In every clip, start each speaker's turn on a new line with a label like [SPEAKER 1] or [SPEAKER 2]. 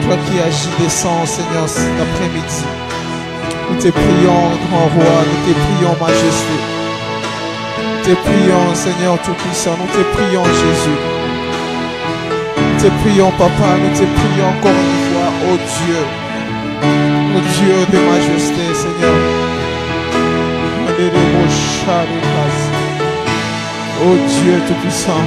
[SPEAKER 1] toi qui agis, descends, Seigneur, cet après-midi. Nous te prions, grand roi, nous te prions, majesté. Nous te prions, Seigneur Tout-Puissant, nous te prions, Jésus. Nous te prions, Papa, nous te prions encore une fois, oh Dieu. Oh Dieu de majesté, Seigneur. Oh Dieu Tout-Puissant.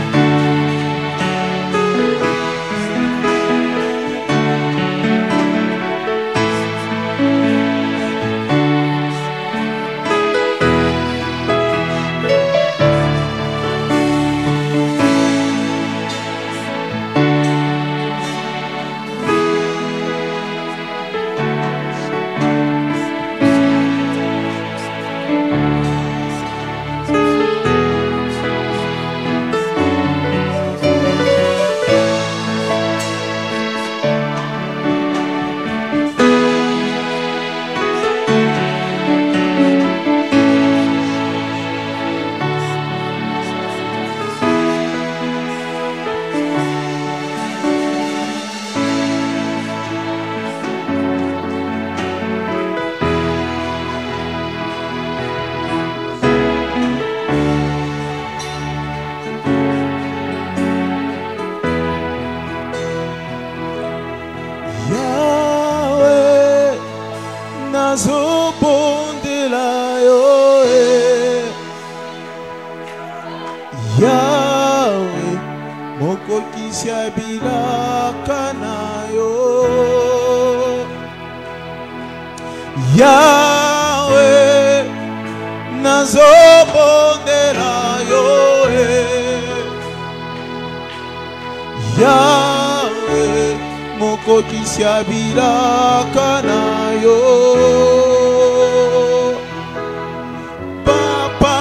[SPEAKER 2] Yahweh, nazobondela yo. Yahweh, mokokisi abilaka na yo. Papa,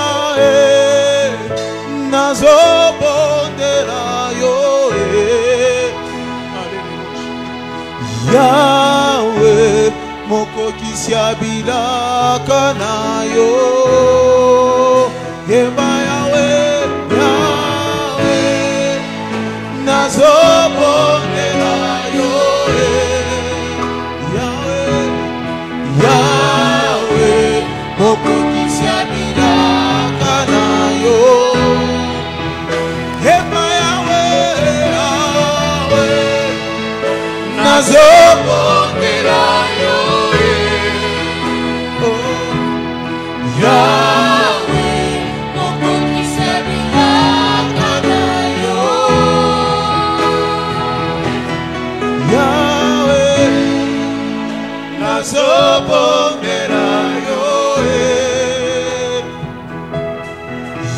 [SPEAKER 2] nazobondela yo. Yahweh, mokokisi abilaka na yo. Yemba Yahweh, Yahweh, nazobondela yo. Yahweh, Yahweh, mokokisi abilaka na yo. Yemba Yahweh, Yahweh, nazobondela yo. Yahweh, mokokisi abilaka na yo. Yahweh, nazobondela yo.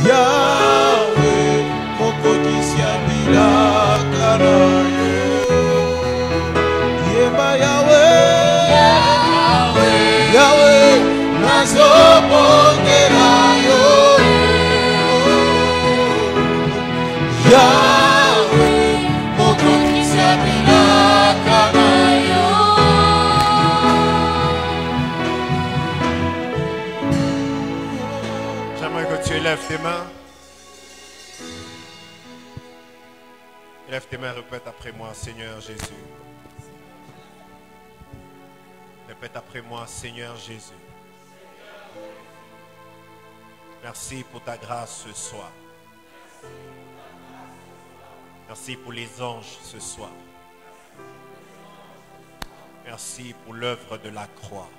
[SPEAKER 2] Yahweh, mokokisi abilaka na yo. Yemba Yahweh, Yahweh, Yahweh, nazobondela yo. Yahweh, mokokisi abilaka na yo.
[SPEAKER 3] J'aimerais que tu élèves tes mains. Élève tes mains, répète après moi, Seigneur Jésus. Répète après moi, Seigneur Jésus. Merci pour ta grâce ce soir. Merci pour les anges ce soir. Merci pour l'œuvre de la croix.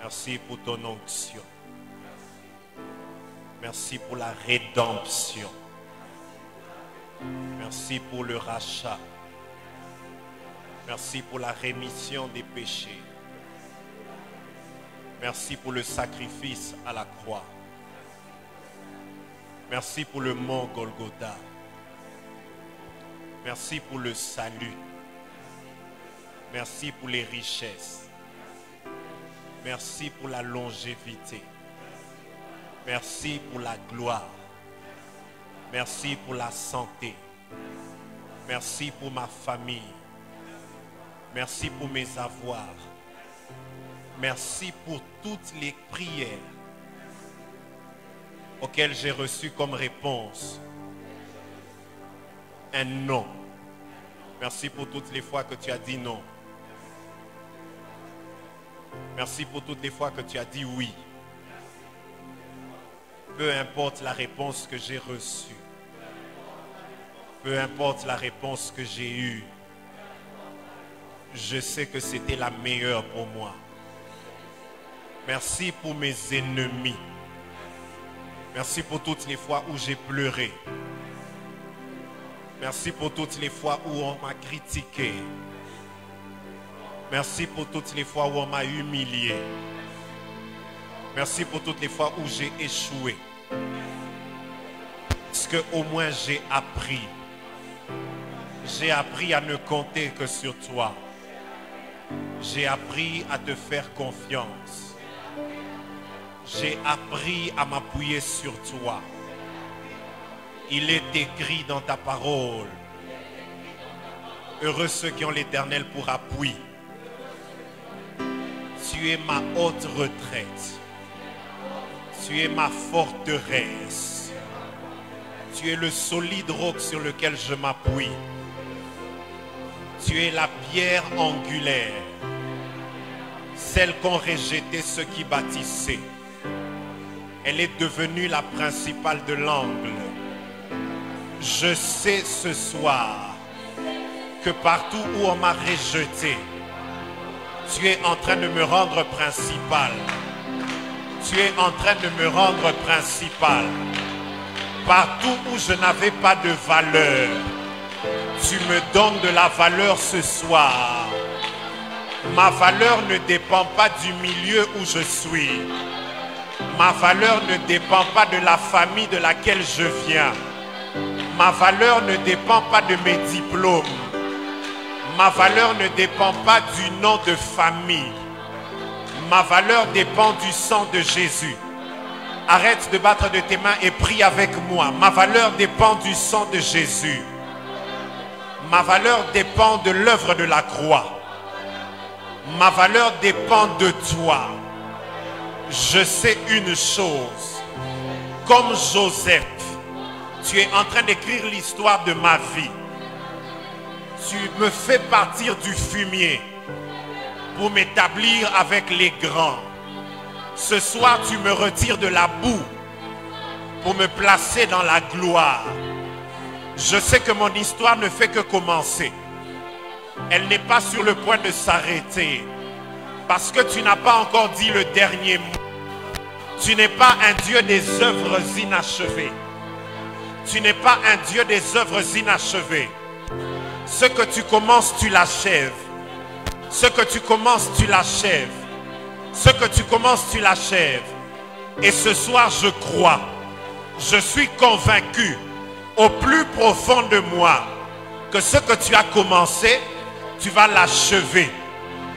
[SPEAKER 3] Merci pour ton onction. Merci pour la rédemption. Merci pour le rachat. Merci pour la rémission des péchés. Merci pour le sacrifice à la croix. Merci pour le mont Golgotha. Merci pour le salut. Merci pour les richesses. Merci pour la longévité. Merci pour la gloire. Merci pour la santé. Merci pour ma famille. Merci pour mes avoirs. Merci pour toutes les prières auxquelles j'ai reçu comme réponse un non. Merci pour toutes les fois que tu as dit non. Merci pour toutes les fois que tu as dit oui. Peu importe la réponse que j'ai reçue. Peu importe la réponse que j'ai eue. Je sais que c'était la meilleure pour moi. Merci pour mes ennemis. Merci pour toutes les fois où j'ai pleuré. Merci pour toutes les fois où on m'a critiqué. Merci pour toutes les fois où on m'a humilié. Merci pour toutes les fois où j'ai échoué. Parce qu'au moins j'ai appris. J'ai appris à ne compter que sur toi. J'ai appris à te faire confiance. J'ai appris à m'appuyer sur toi. Il est écrit dans ta parole. Heureux ceux qui ont l'Éternel pour appui. Tu es ma haute retraite. Tu es ma forteresse. Tu es le solide roc sur lequel je m'appuie. Tu es la pierre angulaire, celle qu'ont rejetée ceux qui bâtissaient. Elle est devenue la principale de l'angle. Je sais ce soir que partout où on m'a rejeté, tu es en train de me rendre principal. Tu es en train de me rendre principal. Partout où je n'avais pas de valeur, tu me donnes de la valeur ce soir. Ma valeur ne dépend pas du milieu où je suis. Ma valeur ne dépend pas de la famille de laquelle je viens. Ma valeur ne dépend pas de mes diplômes. Ma valeur ne dépend pas du nom de famille. Ma valeur dépend du sang de Jésus. Arrête de battre de tes mains et prie avec moi. Ma valeur dépend du sang de Jésus. Ma valeur dépend de l'œuvre de la croix. Ma valeur dépend de toi. Je sais une chose. Comme Joseph, tu es en train d'écrire l'histoire de ma vie. Tu me fais partir du fumier pour m'établir avec les grands. Ce soir, tu me retires de la boue pour me placer dans la gloire. Je sais que mon histoire ne fait que commencer. Elle n'est pas sur le point de s'arrêter. Parce que tu n'as pas encore dit le dernier mot. Tu n'es pas un Dieu des œuvres inachevées. Tu n'es pas un Dieu des œuvres inachevées. Ce que tu commences, tu l'achèves. Ce que tu commences, tu l'achèves. Ce que tu commences, tu l'achèves. Et ce soir, je crois, je suis convaincu au plus profond de moi que ce que tu as commencé, tu vas l'achever.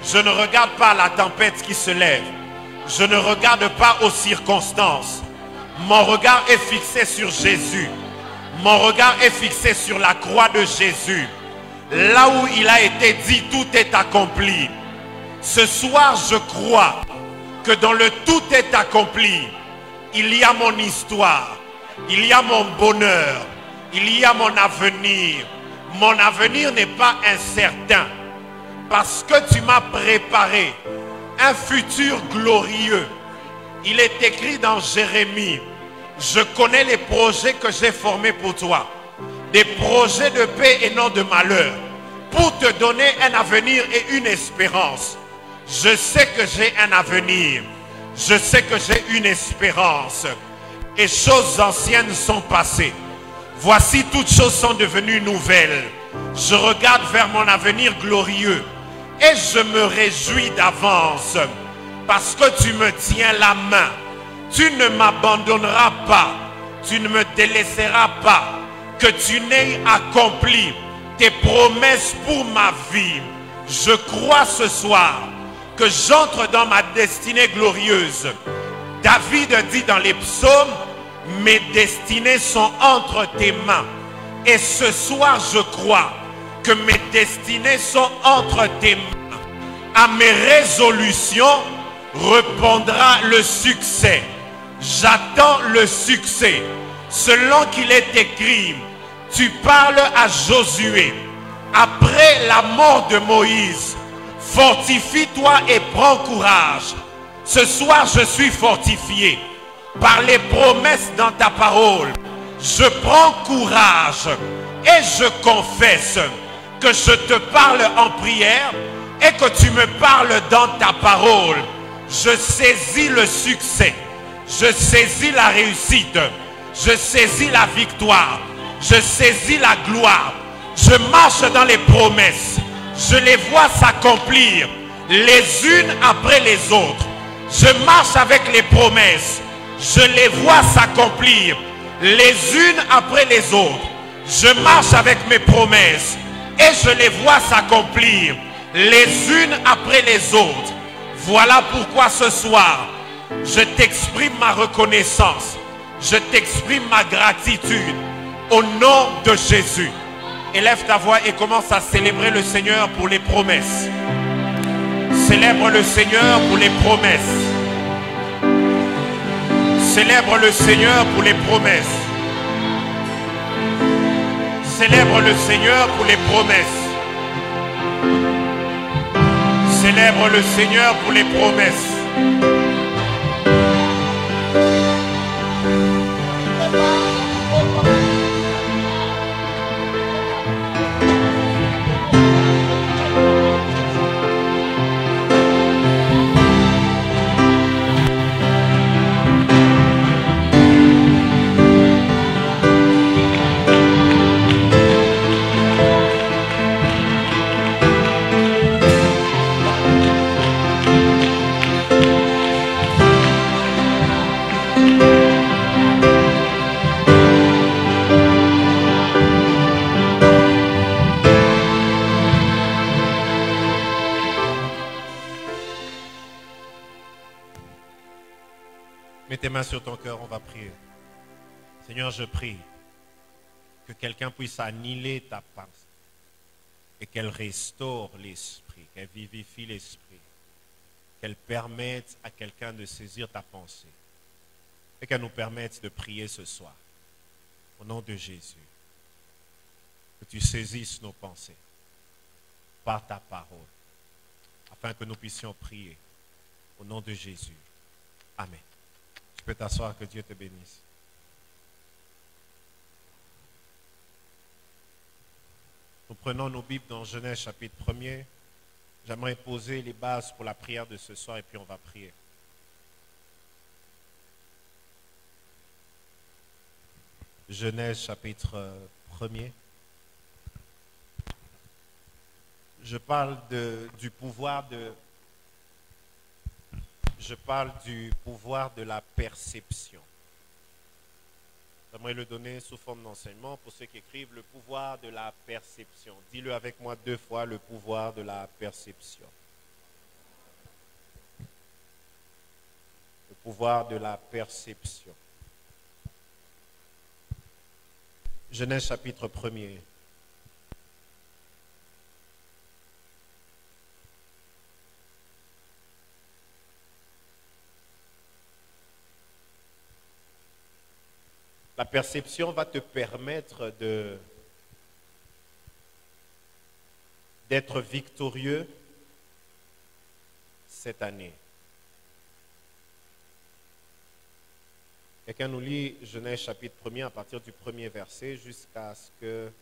[SPEAKER 3] Je ne regarde pas la tempête qui se lève. Je ne regarde pas aux circonstances. Mon regard est fixé sur Jésus. Mon regard est fixé sur la croix de Jésus. Là où il a été dit, tout est accompli. Ce soir, je crois que dans le tout est accompli, il y a mon histoire, il y a mon bonheur, il y a mon avenir. Mon avenir n'est pas incertain parce que tu m'as préparé un futur glorieux. Il est écrit dans Jérémie, je connais les projets que j'ai formés pour toi, des projets de paix et non de malheur, pour te donner un avenir et une espérance. Je sais que j'ai un avenir, je sais que j'ai une espérance, et choses anciennes sont passées. Voici, toutes choses sont devenues nouvelles. Je regarde vers mon avenir glorieux et je me réjouis d'avance parce que tu me tiens la main. Tu ne m'abandonneras pas, tu ne me délaisseras pas, que tu n'aies accompli tes promesses pour ma vie. Je crois ce soir que j'entre dans ma destinée glorieuse. David dit dans les psaumes, mes destinées sont entre tes mains. Et ce soir, je crois que mes destinées sont entre tes mains. À mes résolutions répondra le succès. J'attends le succès. Selon qu'il est écrit, tu parles à Josué après la mort de Moïse. Fortifie-toi et prends courage. Ce soir, je suis fortifié par les promesses dans ta parole. Je prends courage et je confesse que je te parle en prière et que tu me parles dans ta parole. Je saisis le succès, je saisis la réussite, je saisis la victoire, je saisis la gloire. Je marche dans les promesses, je les vois s'accomplir les unes après les autres. Je marche avec les promesses, je les vois s'accomplir les unes après les autres. Je marche avec mes promesses et je les vois s'accomplir les unes après les autres. Voilà pourquoi ce soir, je t'exprime ma reconnaissance, je t'exprime ma gratitude au nom de Jésus. Élève ta voix et commence à célébrer le Seigneur pour les promesses. Célèbre le Seigneur pour les promesses. Célèbre le Seigneur pour les promesses. Célèbre le Seigneur pour les promesses. Célèbre le Seigneur pour les promesses. Mets tes mains sur ton cœur, on va prier. Seigneur, je prie que quelqu'un puisse annihiler ta pensée et qu'elle restaure l'esprit, qu'elle vivifie l'esprit, qu'elle permette à quelqu'un de saisir ta pensée et qu'elle nous permette de prier ce soir. Au nom de Jésus, que tu saisisses nos pensées par ta parole afin que nous puissions prier. Au nom de Jésus. Amen. Tu peux t'asseoir, que Dieu te bénisse. Nous prenons nos Bibles dans Genèse chapitre 1er. J'aimerais poser les bases pour la prière de ce soir et puis on va prier. Genèse chapitre 1er. Je parle du pouvoir de la perception. J'aimerais le donner sous forme d'enseignement pour ceux qui écrivent le pouvoir de la perception. Dis-le avec moi 2 fois, le pouvoir de la perception. Le pouvoir de la perception. Genèse chapitre 1er. La perception va te permettre d'être victorieux cette année. Quelqu'un nous lit Genèse chapitre 1er à partir du 1er verset jusqu'à ce que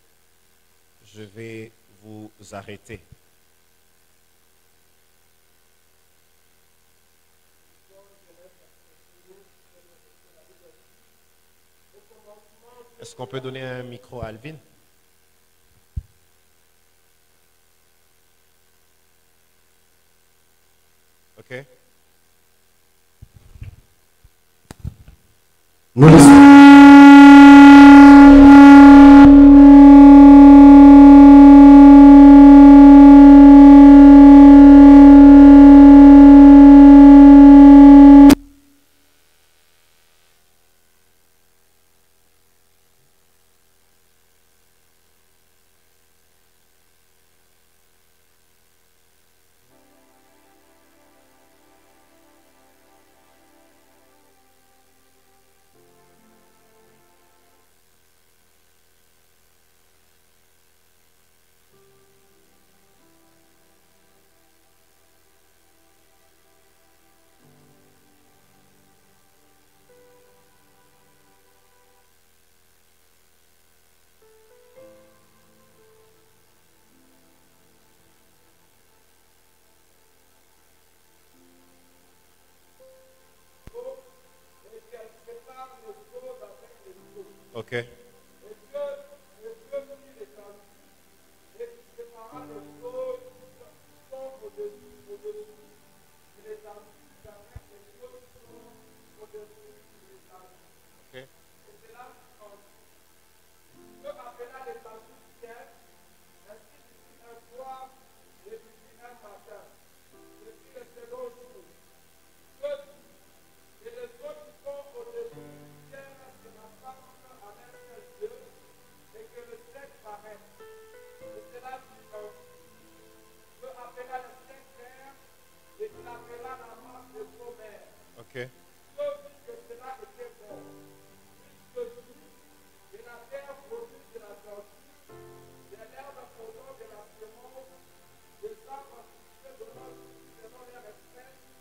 [SPEAKER 3] je vais vous arrêter. Est-ce qu'on peut donner un micro à Alvin? OK.
[SPEAKER 4] Nous laissons.
[SPEAKER 3] Ok.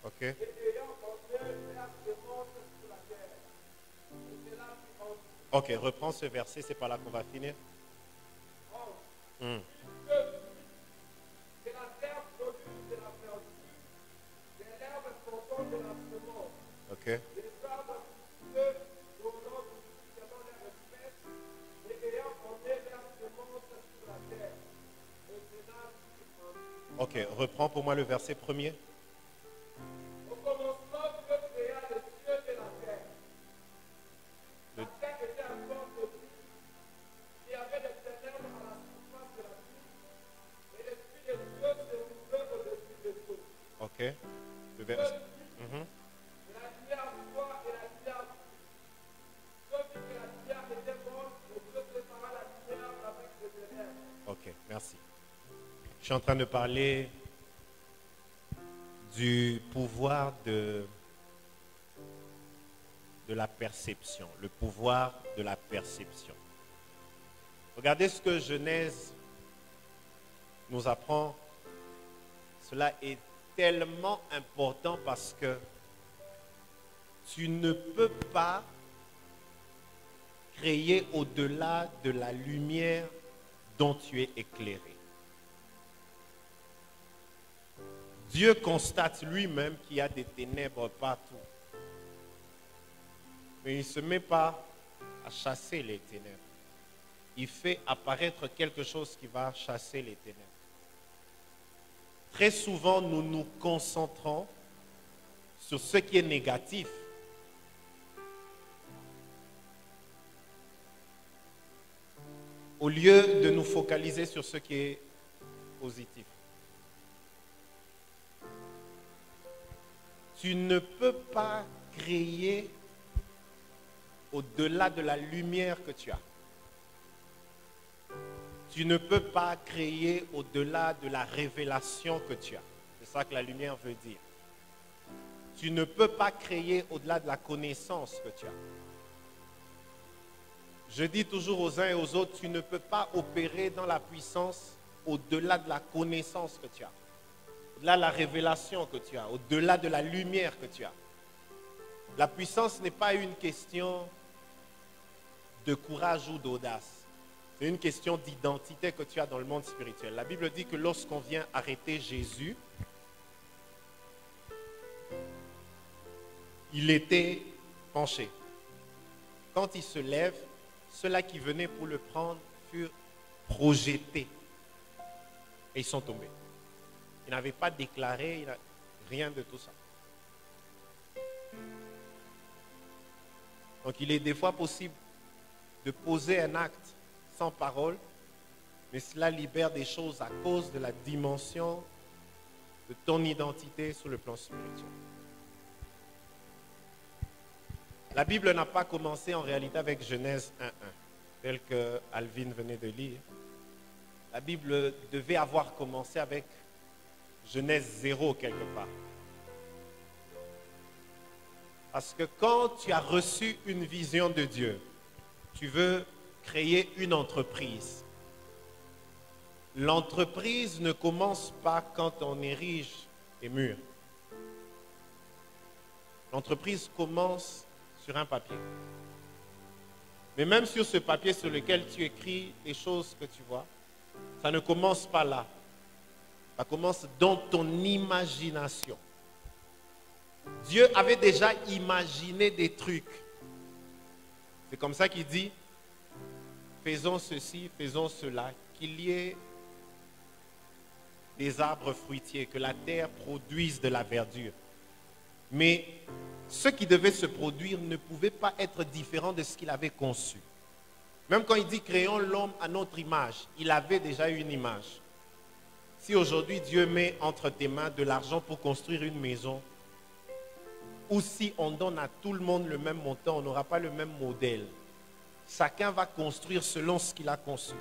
[SPEAKER 3] Ok. Ok, reprends ce verset, c'est par là qu'on va finir. Hmm. Ok. Ok, reprends pour moi le verset premier. Le- Ok. Le verset. Mhm. Ok, merci. Je suis en train de parler du pouvoir de la perception, le pouvoir de la perception. Regardez ce que Genèse nous apprend. Cela est tellement important parce que tu ne peux pas créer au-delà de la lumière dont tu es éclairé. Dieu constate lui-même qu'il y a des ténèbres partout. Mais il ne se met pas à chasser les ténèbres. Il fait apparaître quelque chose qui va chasser les ténèbres. Très souvent, nous nous concentrons sur ce qui est négatif. Au lieu de nous focaliser sur ce qui est positif. Tu ne peux pas créer au-delà de la lumière que tu as. Tu ne peux pas créer au-delà de la révélation que tu as. C'est ça que la lumière veut dire. Tu ne peux pas créer au-delà de la connaissance que tu as. Je dis toujours aux uns et aux autres, tu ne peux pas opérer dans la puissance au-delà de la connaissance que tu as. Au-delà de la révélation que tu as. Au-delà de la lumière que tu as. La puissance n'est pas une question de courage ou d'audace. C'est une question d'identité que tu as dans le monde spirituel. La Bible dit que lorsqu'on vient arrêter Jésus, il était penché. Quand il se lève, ceux-là qui venaient pour le prendre furent projetés. Et ils sont tombés. Ils n'avaient pas déclaré, rien de tout ça. Donc il est des fois possible de poser un acte sans parole, mais cela libère des choses à cause de la dimension de ton identité sur le plan spirituel. La Bible n'a pas commencé en réalité avec Genèse 1.1, tel que Alvin venait de lire. La Bible devait avoir commencé avec Genèse 0 quelque part. Parce que quand tu as reçu une vision de Dieu, tu veux créer une entreprise. L'entreprise ne commence pas quand on érige des murs. L'entreprise commence sur un papier. Mais même sur ce papier sur lequel tu écris les choses que tu vois, ça ne commence pas là. Ça commence dans ton imagination. Dieu avait déjà imaginé des trucs. C'est comme ça qu'il dit, faisons ceci, faisons cela, qu'il y ait des arbres fruitiers, que la terre produise de la verdure. Mais ce qui devait se produire ne pouvait pas être différent de ce qu'il avait conçu. Même quand il dit créons l'homme à notre image, il avait déjà une image. Si aujourd'hui Dieu met entre tes mains de l'argent pour construire une maison, ou si on donne à tout le monde le même montant, on n'aura pas le même modèle. Chacun va construire selon ce qu'il a conçu.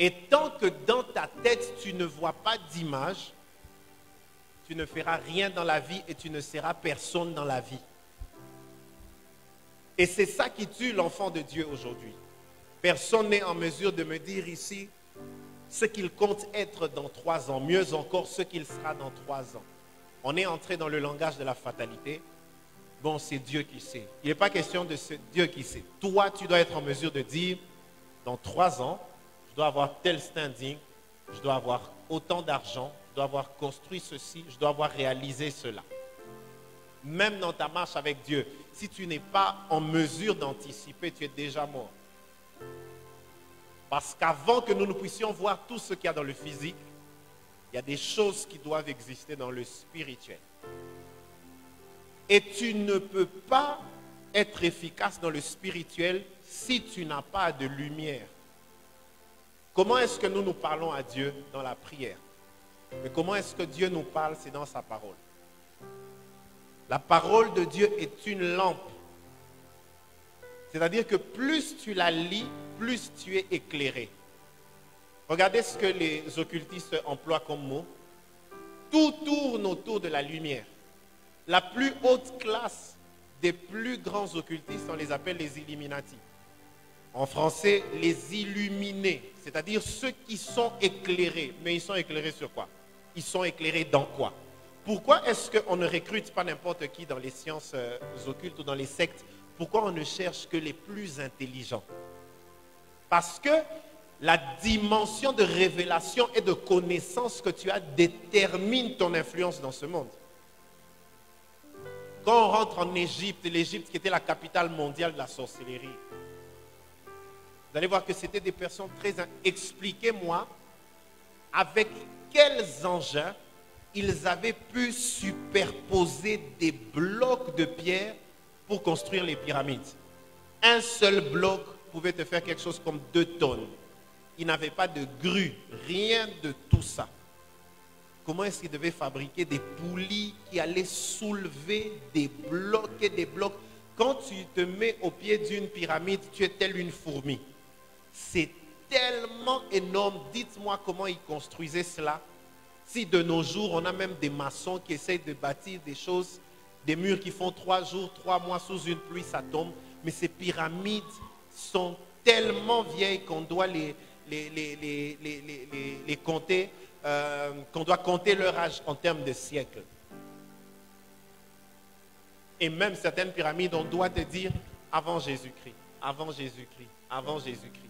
[SPEAKER 3] Et tant que dans ta tête, tu ne vois pas d'image, tu ne feras rien dans la vie et tu ne seras personne dans la vie. Et c'est ça qui tue l'enfant de Dieu aujourd'hui. Personne n'est en mesure de me dire ici ce qu'il compte être dans 3 ans, mieux encore ce qu'il sera dans 3 ans. On est entré dans le langage de la fatalité. Bon, c'est Dieu qui sait. Il n'est pas question de ce Dieu qui sait. Toi, tu dois être en mesure de dire, dans 3 ans, je dois avoir tel standing, je dois avoir autant d'argent, je dois avoir construit ceci, je dois avoir réalisé cela. Même dans ta marche avec Dieu, si tu n'es pas en mesure d'anticiper, tu es déjà mort. Parce qu'avant que nous ne puissions voir tout ce qu'il y a dans le physique, il y a des choses qui doivent exister dans le spirituel. Et tu ne peux pas être efficace dans le spirituel si tu n'as pas de lumière. Comment est-ce que nous parlons à Dieu dans la prière? Mais comment est-ce que Dieu nous parle? C'est dans sa parole. La parole de Dieu est une lampe. C'est-à-dire que plus tu la lis, plus tu es éclairé. Regardez ce que les occultistes emploient comme mot. Tout tourne autour de la lumière. La plus haute classe des plus grands occultistes, on les appelle les Illuminati. En français, les illuminés, c'est-à-dire ceux qui sont éclairés. Mais ils sont éclairés sur quoi? Ils sont éclairés dans quoi? Pourquoi est-ce qu'on ne recrute pas n'importe qui dans les sciences occultes ou dans les sectes? Pourquoi on ne cherche que les plus intelligents? Parce que la dimension de révélation et de connaissance que tu as détermine ton influence dans ce monde. Quand on rentre en Égypte, l'Égypte qui était la capitale mondiale de la sorcellerie, vous allez voir que c'était des personnes très... Expliquez-moi avec quels engins ils avaient pu superposer des blocs de pierre pour construire les pyramides. Un seul bloc pouvait te faire quelque chose comme 2 tonnes. Ils n'avaient pas de grue, rien de tout ça. Comment est-ce qu'ils devaient fabriquer des poulies qui allaient soulever des blocs et des blocs? Quand tu te mets au pied d'une pyramide, tu es tel une fourmi. C'est tellement énorme. Dites-moi comment ils construisaient cela. Si de nos jours, on a même des maçons qui essayent de bâtir des choses, des murs qui font 3 jours, 3 mois sous une pluie, ça tombe. Mais ces pyramides sont tellement vieilles qu'on doit les compter, qu'on doit compter leur âge en termes de siècles. Et même certaines pyramides, on doit te dire avant Jésus-Christ, avant Jésus-Christ, avant Jésus-Christ.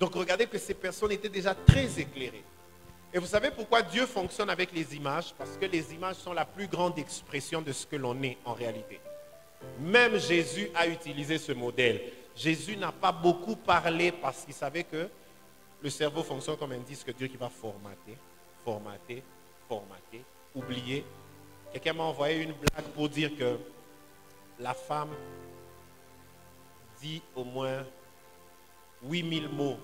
[SPEAKER 3] Donc regardez que ces personnes étaient déjà très éclairées. Et vous savez pourquoi Dieu fonctionne avec les images? Parce que les images sont la plus grande expression de ce que l'on est en réalité. Même Jésus a utilisé ce modèle. Jésus n'a pas beaucoup parlé parce qu'il savait que le cerveau fonctionne comme un disque dur qui va formater, formater, formater, oublier. Quelqu'un m'a envoyé une blague pour dire que la femme dit au moins 8000 mots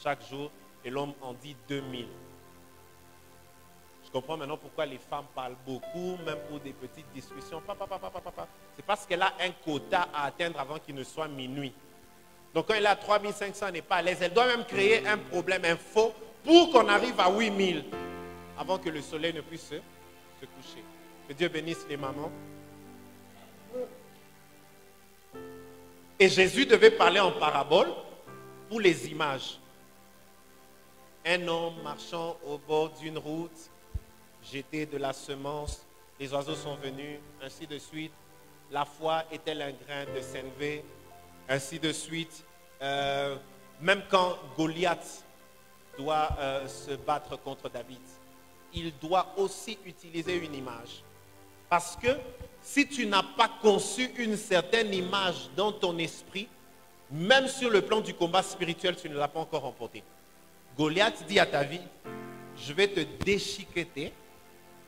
[SPEAKER 3] chaque jour et l'homme en dit 2000. Je comprends maintenant pourquoi les femmes parlent beaucoup, même pour des petites discussions. C'est parce qu'elle a un quota à atteindre avant qu'il ne soit minuit. Donc quand elle est à 3500, elle n'est pas à l'aise. Elle doit même créer un problème, un faux, pour qu'on arrive à 8000 avant que le soleil ne puisse se coucher. Que Dieu bénisse les mamans. Et Jésus devait parler en parabole pour les images. Un homme marchant au bord d'une route, jetait de la semence, les oiseaux sont venus, ainsi de suite. La foi est-elle un grain de sénévé, ainsi de suite. Même quand Goliath doit se battre contre David, il doit aussi utiliser une image. Parce que si tu n'as pas conçu une certaine image dans ton esprit, même sur le plan du combat spirituel, tu ne l'as pas encore remporté. Goliath dit à David, je vais te déchiqueter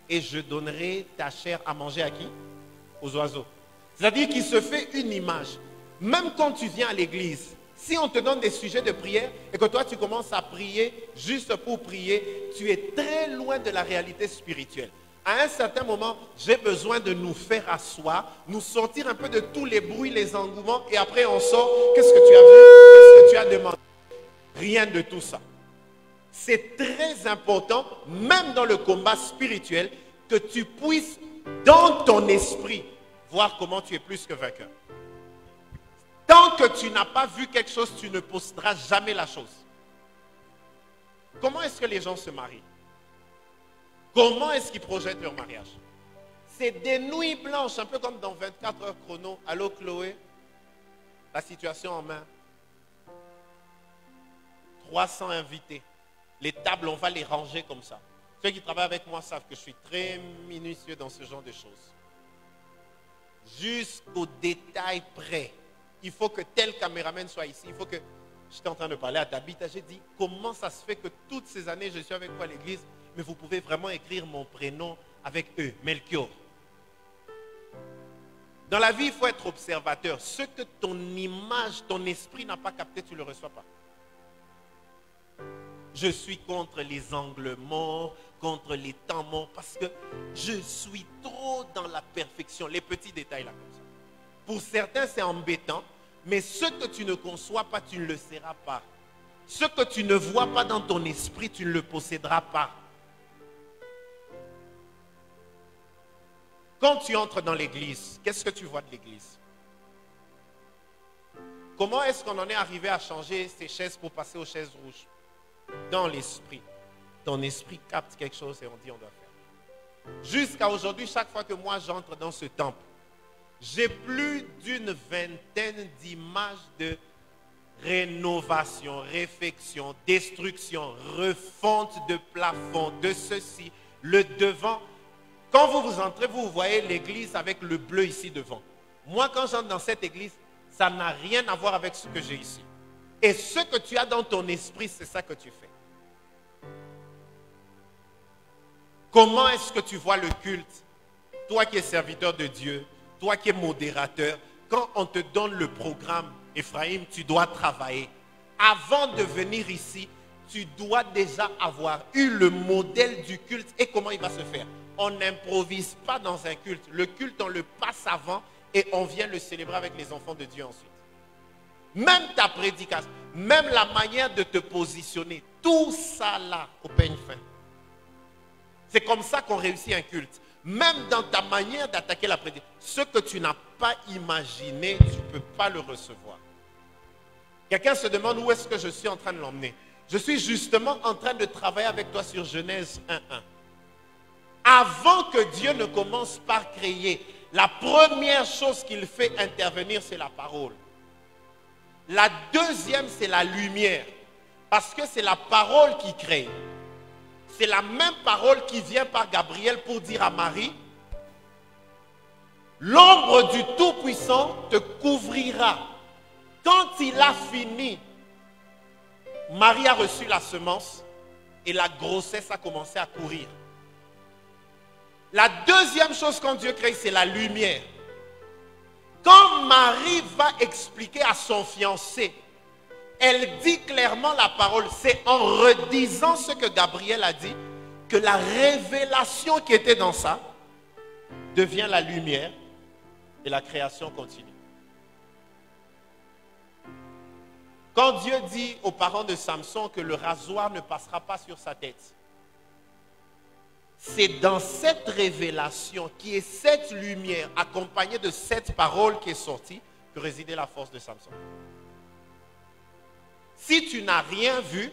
[SPEAKER 3] et je donnerai ta chair à manger à qui? Aux oiseaux. C'est-à-dire qu'il se fait une image. Même quand tu viens à l'église, si on te donne des sujets de prière et que toi tu commences à prier juste pour prier, tu es très loin de la réalité spirituelle. À un certain moment, j'ai besoin de nous faire asseoir, nous sortir un peu de tous les bruits, les engouements et après on sort. Qu'est-ce que tu as vu? Qu'est-ce que tu as demandé? Rien de tout ça. C'est très important, même dans le combat spirituel, que tu puisses, dans ton esprit, voir comment tu es plus que vainqueur. Tant que tu n'as pas vu quelque chose, tu ne poseras jamais la chose. Comment est-ce que les gens se marient? Comment est-ce qu'ils projettent leur mariage? C'est des nuits blanches, un peu comme dans 24 heures chrono. Allô Chloé? La situation en main. 300 invités. Les tables, on va les ranger comme ça. Ceux qui travaillent avec moi savent que je suis très minutieux dans ce genre de choses. Jusqu'au détail près. Il faut que tel caméraman soit ici. Il faut que... J'étais en train de parler à Tabitha. J'ai dit, comment ça se fait que toutes ces années, je suis avec vous à l'église, mais vous pouvez vraiment écrire mon prénom avec eux, Melchior. Dans la vie, il faut être observateur. Ce que ton image, ton esprit n'a pas capté, tu ne le reçois pas. Je suis contre les angles morts, contre les temps morts, parce que je suis trop dans la perfection. Les petits détails là comme ça. Pour certains, c'est embêtant, mais ce que tu ne conçois pas, tu ne le sauras pas. Ce que tu ne vois pas dans ton esprit, tu ne le posséderas pas. Quand tu entres dans l'église, qu'est-ce que tu vois de l'église? Comment est-ce qu'on en est arrivé à changer ces chaises pour passer aux chaises rouges? Dans l'esprit. Ton esprit capte quelque chose et on dit on doit faire. Jusqu'à aujourd'hui, chaque fois que moi j'entre dans ce temple, j'ai plus d'une vingtaine d'images de rénovation, réfection, destruction, refonte de plafond, de ceci, le devant. Quand vous entrez, vous voyez l'église avec le bleu ici devant. Moi, quand j'entre dans cette église, ça n'a rien à voir avec ce que j'ai ici. Et ce que tu as dans ton esprit, c'est ça que tu fais. Comment est-ce que tu vois le culte? Toi qui es serviteur de Dieu, toi qui es modérateur, quand on te donne le programme, Ephraim, tu dois travailler. Avant de venir ici, tu dois déjà avoir eu le modèle du culte et comment il va se faire. On n'improvise pas dans un culte. Le culte, on le passe avant et on vient le célébrer avec les enfants de Dieu ensuite. Même ta prédication, même la manière de te positionner, tout ça là au peigne fin. C'est comme ça qu'on réussit un culte. Même dans ta manière d'attaquer la prédication, ce que tu n'as pas imaginé, tu ne peux pas le recevoir. Quelqu'un se demande où est-ce que je suis en train de l'emmener. Je suis justement en train de travailler avec toi sur Genèse 1.1. Avant que Dieu ne commence par créer, la première chose qu'il fait intervenir, c'est la parole. La deuxième, c'est la lumière. Parce que c'est la parole qui crée. C'est la même parole qui vient par Gabriel pour dire à Marie, l'ombre du Tout-Puissant te couvrira. Quand il a fini, Marie a reçu la semence et la grossesse a commencé à courir. La deuxième chose quand Dieu crée, c'est la lumière. Quand Marie va expliquer à son fiancé, elle dit clairement la parole. C'est en redisant ce que Gabriel a dit que la révélation qui était dans ça devient la lumière et la création continue. Quand Dieu dit aux parents de Samson que le rasoir ne passera pas sur sa tête, c'est dans cette révélation qui est cette lumière accompagnée de cette parole qui est sortie que résidait la force de Samson. Si tu n'as rien vu,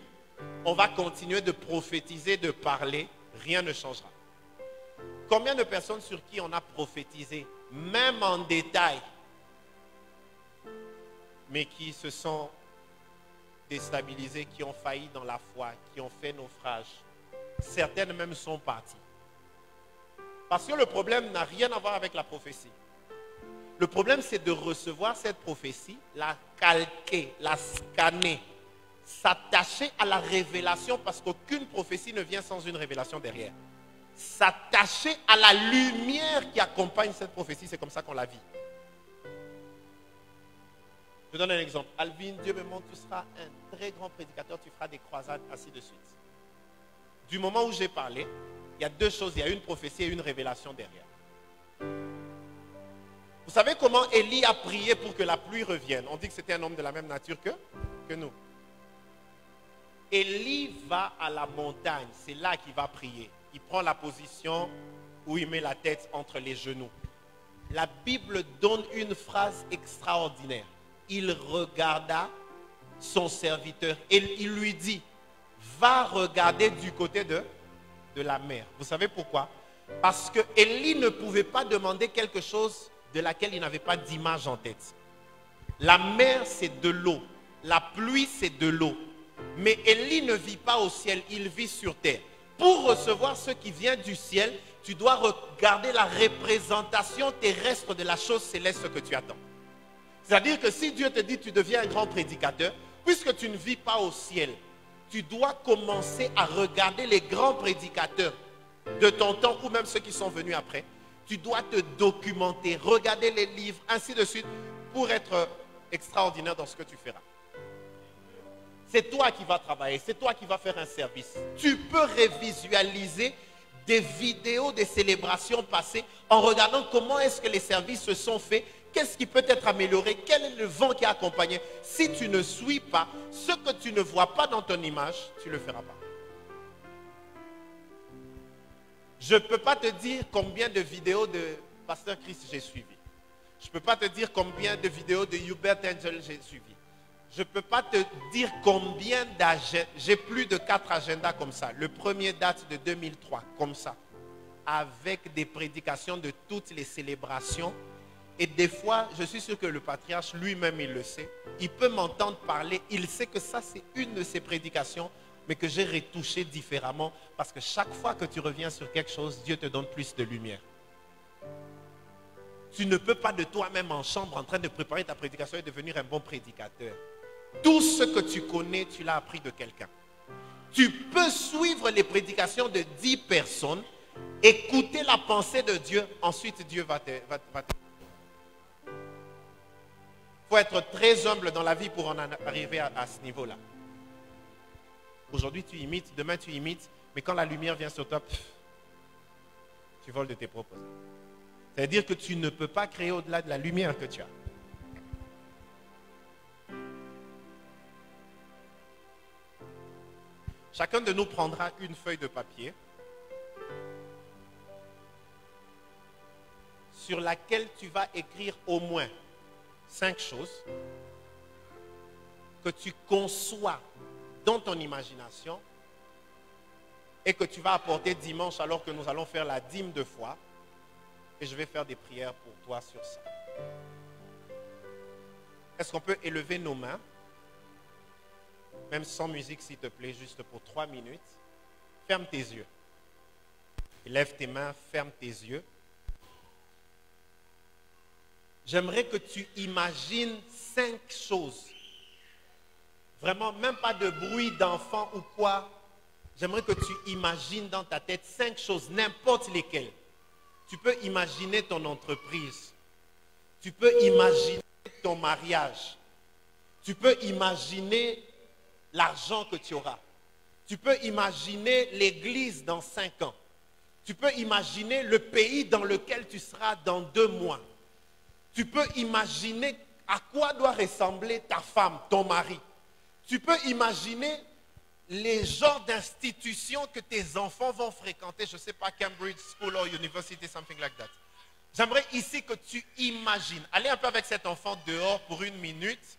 [SPEAKER 3] on va continuer de prophétiser, de parler, rien ne changera. Combien de personnes sur qui on a prophétisé, même en détail, mais qui se sont déstabilisées, qui ont failli dans la foi, qui ont fait naufrage. Certaines même sont parties. Parce que le problème n'a rien à voir avec la prophétie. Le problème, c'est de recevoir cette prophétie, la calquer, la scanner, s'attacher à la révélation, parce qu'aucune prophétie ne vient sans une révélation derrière. S'attacher à la lumière qui accompagne cette prophétie, c'est comme ça qu'on la vit. Je donne un exemple. Alvin, Dieu me montre, tu seras un très grand prédicateur, tu feras des croisades, ainsi de suite. Du moment où j'ai parlé, il y a deux choses, il y a une prophétie et une révélation derrière. Vous savez comment Élie a prié pour que la pluie revienne? On dit que c'était un homme de la même nature que nous. Élie va à la montagne, c'est là qu'il va prier. Il prend la position où il met la tête entre les genoux. La Bible donne une phrase extraordinaire. Il regarda son serviteur et il lui dit, va regarder du côté de la mer. Vous savez pourquoi? Parce que Élie ne pouvait pas demander quelque chose de laquelle il n'avait pas d'image en tête. La mer, c'est de l'eau. La pluie, c'est de l'eau. Mais Élie ne vit pas au ciel, il vit sur terre. Pour recevoir ce qui vient du ciel, tu dois regarder la représentation terrestre de la chose céleste que tu attends. C'est-à-dire que si Dieu te dit tu deviens un grand prédicateur, puisque tu ne vis pas au ciel, tu dois commencer à regarder les grands prédicateurs de ton temps ou même ceux qui sont venus après. Tu dois te documenter, regarder les livres, ainsi de suite, pour être extraordinaire dans ce que tu feras. C'est toi qui vas travailler, c'est toi qui vas faire un service. Tu peux révisualiser des vidéos des célébrations passées en regardant comment est-ce que les services se sont faits, qu'est-ce qui peut être amélioré, quel est le vent qui a accompagné. Si tu ne suis pas, ce que tu ne vois pas dans ton image, tu ne le feras pas. Je ne peux pas te dire combien de vidéos de Pasteur Chris j'ai suivi. Je ne peux pas te dire combien de vidéos de Hubert Angel j'ai suivi. Je ne peux pas te dire combien d'agendas. J'ai plus de 4 agendas comme ça. Le premier date de 2003, comme ça. Avec des prédications de toutes les célébrations. Et des fois, je suis sûr que le patriarche lui-même, il le sait. Il peut m'entendre parler. Il sait que ça, c'est une de ses prédications, mais que j'ai retouché différemment. Parce que chaque fois que tu reviens sur quelque chose, Dieu te donne plus de lumière. Tu ne peux pas de toi-même en chambre, en train de préparer ta prédication et devenir un bon prédicateur. Tout ce que tu connais, tu l'as appris de quelqu'un. Tu peux suivre les prédications de 10 personnes, écouter la pensée de Dieu, ensuite Dieu va te... Il faut être très humble dans la vie pour en arriver à ce niveau-là. Aujourd'hui, tu imites, demain, tu imites, mais quand la lumière vient sur toi, tu voles de tes propres ailes. C'est-à-dire que tu ne peux pas créer au-delà de la lumière que tu as. Chacun de nous prendra une feuille de papier sur laquelle tu vas écrire au moins 5 choses que tu conçois dans ton imagination et que tu vas apporter dimanche alors que nous allons faire la dîme de foi et je vais faire des prières pour toi sur ça. Est-ce qu'on peut élever nos mains? Même sans musique, s'il te plaît, juste pour 3 minutes. Ferme tes yeux. Lève tes mains, ferme tes yeux. J'aimerais que tu imagines 5 choses. Vraiment, même pas de bruit d'enfant ou quoi. J'aimerais que tu imagines dans ta tête 5 choses, n'importe lesquelles. Tu peux imaginer ton entreprise. Tu peux imaginer ton mariage. Tu peux imaginer l'argent que tu auras. Tu peux imaginer l'église dans 5 ans. Tu peux imaginer le pays dans lequel tu seras dans 2 mois. Tu peux imaginer à quoi doit ressembler ta femme, ton mari. Tu peux imaginer les genres d'institutions que tes enfants vont fréquenter. Je ne sais pas, Cambridge School or University, something like that. J'aimerais ici que tu imagines. Allez un peu avec cet enfant dehors pour 1 minute.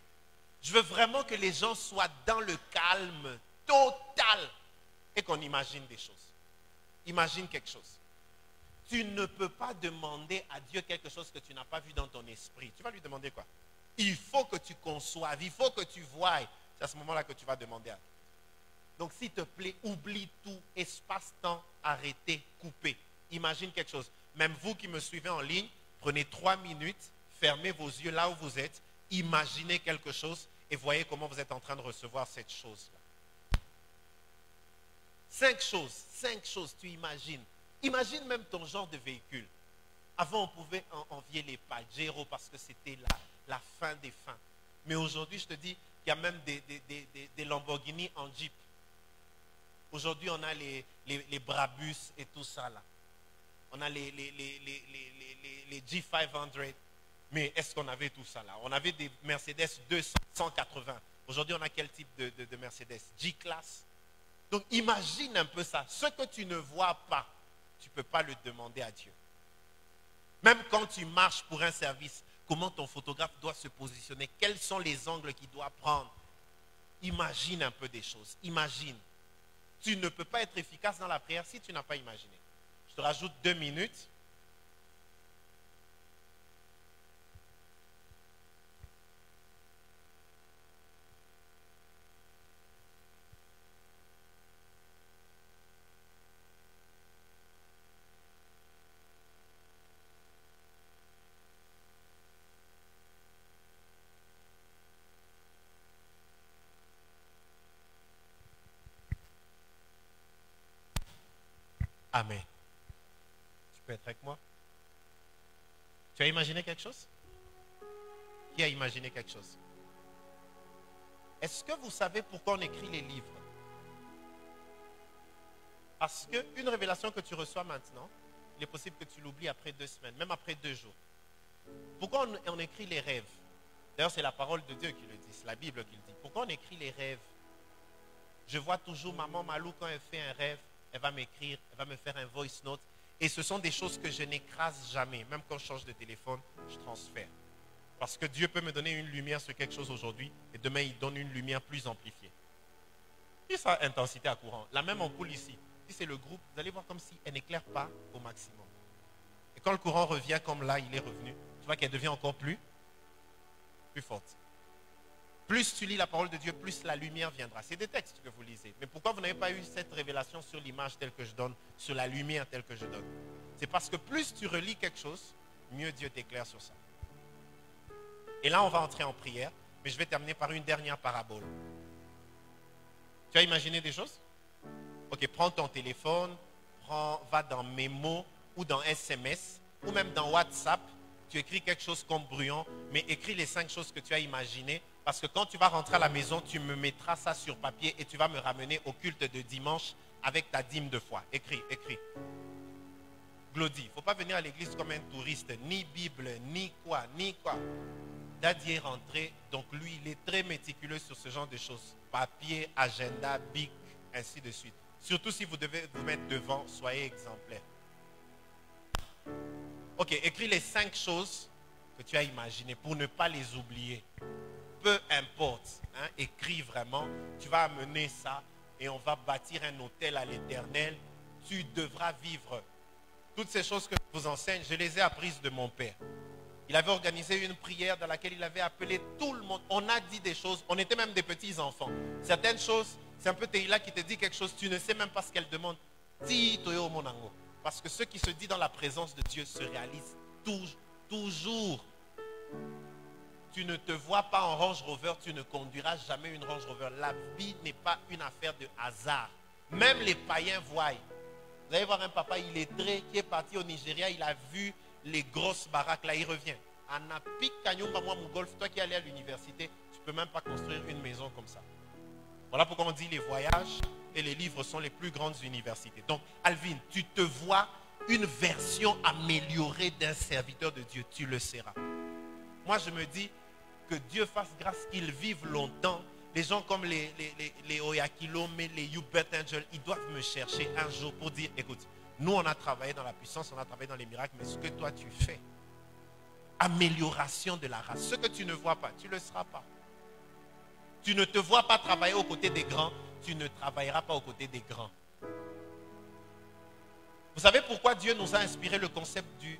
[SPEAKER 3] Je veux vraiment que les gens soient dans le calme total et qu'on imagine des choses. Imagine quelque chose. Tu ne peux pas demander à Dieu quelque chose que tu n'as pas vu dans ton esprit. Tu vas lui demander quoi? Il faut que tu conçoives, il faut que tu voies. C'est à ce moment-là que tu vas demander à Dieu. Donc s'il te plaît, oublie tout, espace-temps, arrêtez, coupez. Imagine quelque chose. Même vous qui me suivez en ligne, prenez 3 minutes, fermez vos yeux là où vous êtes, imaginez quelque chose et voyez comment vous êtes en train de recevoir cette chose-là. 5 choses, tu imagines. Imagine même ton genre de véhicule. Avant, on pouvait envier les Pajero parce que c'était la fin des fins. Mais aujourd'hui, je te dis qu'il y a même des Lamborghini en Jeep. Aujourd'hui, on a les Brabus et tout ça là. On a les G500. Mais est-ce qu'on avait tout ça là? On avait des Mercedes 280. Aujourd'hui, on a quel type de Mercedes? G-Class. Donc imagine un peu ça. Ce que tu ne vois pas, tu ne peux pas le demander à Dieu. Même quand tu marches pour un service, comment ton photographe doit se positionner, quels sont les angles qu'il doit prendre. Imagine un peu des choses. Imagine. Tu ne peux pas être efficace dans la prière si tu n'as pas imaginé. Je te rajoute 2 minutes. Amen. Tu peux être avec moi? Tu as imaginé quelque chose? Qui a imaginé quelque chose? Est-ce que vous savez pourquoi on écrit les livres? Parce qu'une révélation que tu reçois maintenant, il est possible que tu l'oublies après 2 semaines, même après 2 jours. Pourquoi on écrit les rêves? D'ailleurs, c'est la parole de Dieu qui le dit, c'est la Bible qui le dit. Pourquoi on écrit les rêves? Je vois toujours maman Malou, quand elle fait un rêve, elle va m'écrire, elle va me faire un voice note. Et ce sont des choses que je n'écrase jamais. Même quand je change de téléphone, je transfère. Parce que Dieu peut me donner une lumière sur quelque chose aujourd'hui et demain, il donne une lumière plus amplifiée. Et ça, intensité à courant. La même ampoule ici, si c'est le groupe, vous allez voir comme si elle n'éclaire pas au maximum. Et quand le courant revient comme là, il est revenu, tu vois qu'elle devient encore plus forte. Plus tu lis la parole de Dieu, plus la lumière viendra. C'est des textes que vous lisez. Mais pourquoi vous n'avez pas eu cette révélation sur l'image telle que je donne, sur la lumière telle que je donne? C'est parce que plus tu relis quelque chose, mieux Dieu t'éclaire sur ça. Et là, on va entrer en prière, mais je vais terminer par une dernière parabole. Tu as imaginé des choses? Ok, prends ton téléphone, va dans Mémo ou dans SMS ou même dans WhatsApp. Tu écris quelque chose comme brouillon, mais écris les 5 choses que tu as imaginées. Parce que quand tu vas rentrer à la maison, tu me mettras ça sur papier et tu vas me ramener au culte de dimanche avec ta dîme de foi. Écris, écris. Glody, il ne faut pas venir à l'église comme un touriste, ni Bible, ni quoi. Daddy est rentré, donc lui, il est très méticuleux sur ce genre de choses. Papier, agenda, bic, ainsi de suite. Surtout si vous devez vous mettre devant, soyez exemplaire. Ok, écris les 5 choses que tu as imaginées pour ne pas les oublier. Peu importe, hein, écris vraiment, tu vas amener ça et on va bâtir un hôtel à l'Éternel. Tu devras vivre. Toutes ces choses que je vous enseigne, je les ai apprises de mon père. Il avait organisé une prière dans laquelle il avait appelé tout le monde. On a dit des choses, on était même des petits enfants. Certaines choses, c'est un peu Teila qui te dit quelque chose, tu ne sais même pas ce qu'elle demande. Parce que ce qui se dit dans la présence de Dieu se réalise toujours. Tu ne te vois pas en Range Rover, tu ne conduiras jamais une Range Rover. La vie n'est pas une affaire de hasard. Même les païens voient. Vous allez voir un papa illettré qui est parti au Nigeria, il a vu les grosses baraques, là il revient. Anapik Kanyumba moi Mougolf, toi qui es allé à l'université, tu ne peux même pas construire une maison comme ça. Voilà pourquoi on dit les voyages et les livres sont les plus grandes universités. Donc Alvin, tu te vois une version améliorée d'un serviteur de Dieu, tu le seras. Moi je me dis que Dieu fasse grâce qu'ils vivent longtemps. Les gens comme les Oyakilome, les Hubert Angel, ils doivent me chercher un jour pour dire, écoute, nous on a travaillé dans la puissance, on a travaillé dans les miracles, mais ce que toi tu fais, amélioration de la race, ce que tu ne vois pas, tu ne le seras pas. Tu ne te vois pas travailler aux côtés des grands, tu ne travailleras pas aux côtés des grands. Vous savez pourquoi Dieu nous a inspiré le concept du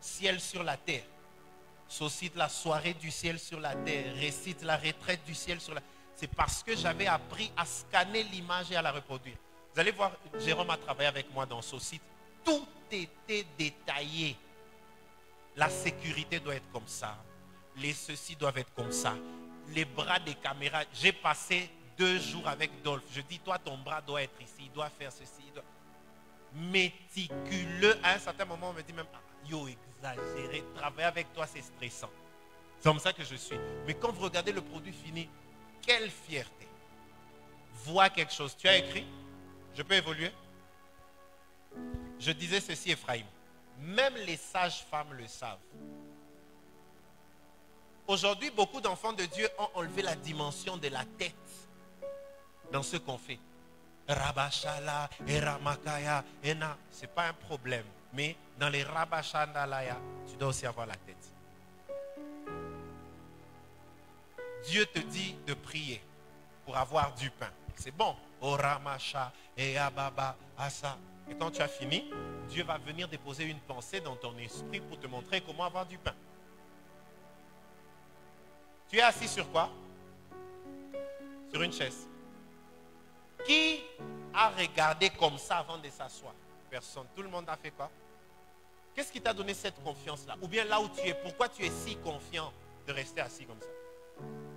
[SPEAKER 3] ciel sur la terre? Socite la soirée du ciel sur la terre, récite la retraite du ciel sur la terre. C'est parce que j'avais appris à scanner l'image et à la reproduire. Vous allez voir, Jérôme a travaillé avec moi dans Socite. Tout était détaillé. La sécurité doit être comme ça. Les ceci doivent être comme ça. Les bras des caméras. J'ai passé 2 jours avec Dolph. Je dis, toi, ton bras doit être ici. Il doit faire ceci. Méticuleux. À un certain moment, on me dit même, yo, exagéré. Travailler avec toi, c'est stressant. C'est comme ça que je suis. Mais quand vous regardez le produit fini, quelle fierté. Vois quelque chose. Tu as écrit? Je peux évoluer? Je disais ceci, Ephraim. Même les sages-femmes le savent. Aujourd'hui, beaucoup d'enfants de Dieu ont enlevé la dimension de la tête dans ce qu'on fait. Rabashala, Eramakaya, Ena, ce n'est pas un problème. Mais dans les Rabashandalaya, tu dois aussi avoir la tête. Dieu te dit de prier pour avoir du pain. C'est bon. Oramasha, Eababa, Asa. Et quand tu as fini, Dieu va venir déposer une pensée dans ton esprit pour te montrer comment avoir du pain. Tu es assis sur quoi? Sur une chaise. Qui a regardé comme ça avant de s'asseoir? Personne. Tout le monde a fait quoi? Qu'est-ce qui t'a donné cette confiance-là? Ou bien là où tu es, pourquoi tu es si confiant de rester assis comme ça?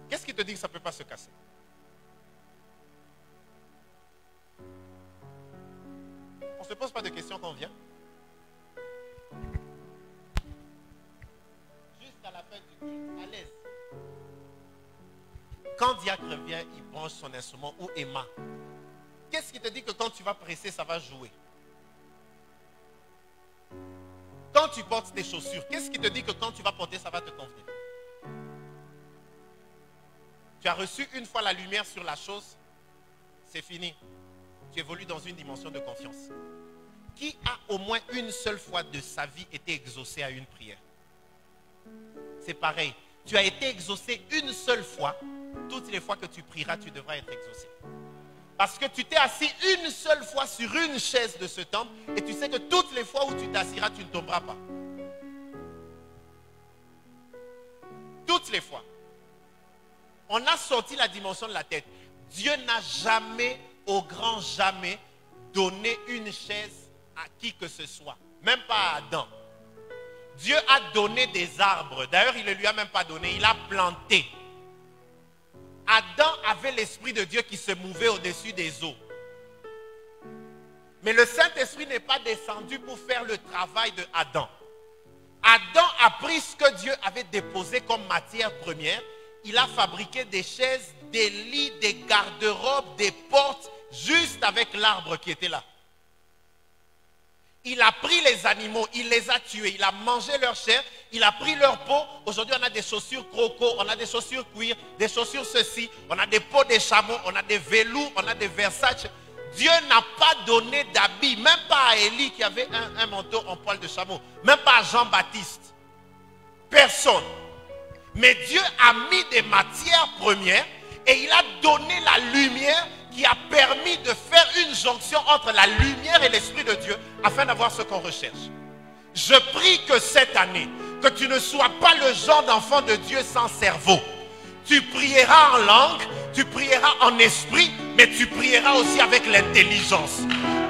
[SPEAKER 3] Qu'est-ce qui te dit que ça ne peut pas se casser? On ne se pose pas de questions quand on vient. Juste à la fin du culte, à l'aise. Quand Diacre revient, il branche son instrument ou Emma. Qu'est-ce qui te dit que quand tu vas presser, ça va jouer? Quand tu portes tes chaussures, qu'est-ce qui te dit que quand tu vas porter, ça va te convenir? Tu as reçu une fois la lumière sur la chose, c'est fini. Tu évolues dans une dimension de confiance. Qui a au moins une seule fois de sa vie été exaucé à une prière? C'est pareil. Tu as été exaucé une seule fois. Toutes les fois que tu prieras, tu devras être exaucé. Parce que tu t'es assis une seule fois sur une chaise de ce temple et tu sais que toutes les fois où tu t'assiras, tu ne tomberas pas. Toutes les fois. On a sorti la dimension de la tête. Dieu n'a jamais, au grand jamais, donné une chaise à qui que ce soit. Même pas à Adam. Dieu a donné des arbres. D'ailleurs, il ne lui a même pas donné. Il a planté. Adam avait l'Esprit de Dieu qui se mouvait au-dessus des eaux. Mais le Saint-Esprit n'est pas descendu pour faire le travail de Adam. Adam a pris ce que Dieu avait déposé comme matière première. Il a fabriqué des chaises, des lits, des garde-robes, des portes, juste avec l'arbre qui était là. Il a pris les animaux, il les a tués, il a mangé leur chair, il a pris leur peau. Aujourd'hui, on a des chaussures croco, on a des chaussures cuir, des chaussures ceci, on a des peaux de chameau, on a des velours, on a des Versace. Dieu n'a pas donné d'habits, même pas à Élie qui avait un manteau en poil de chameau, même pas à Jean-Baptiste. Personne. Mais Dieu a mis des matières premières et il a donné la lumière qui a permis de faire une jonction entre la lumière et l'Esprit de Dieu afin d'avoir ce qu'on recherche. Je prie que cette année, que tu ne sois pas le genre d'enfant de Dieu sans cerveau. Tu prieras en langue, tu prieras en esprit, mais tu prieras aussi avec l'intelligence.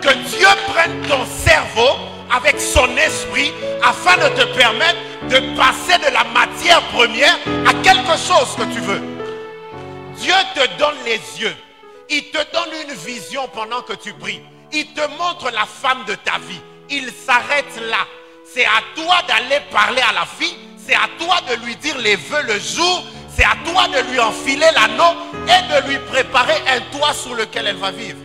[SPEAKER 3] Que Dieu prenne ton cerveau avec son esprit afin de te permettre de passer de la matière première à quelque chose que tu veux. Dieu te donne les yeux. Il te donne une vision pendant que tu pries. Il te montre la femme de ta vie. Il s'arrête là. C'est à toi d'aller parler à la fille. C'est à toi de lui dire les vœux le jour. C'est à toi de lui enfiler l'anneau et de lui préparer un toit sous lequel elle va vivre.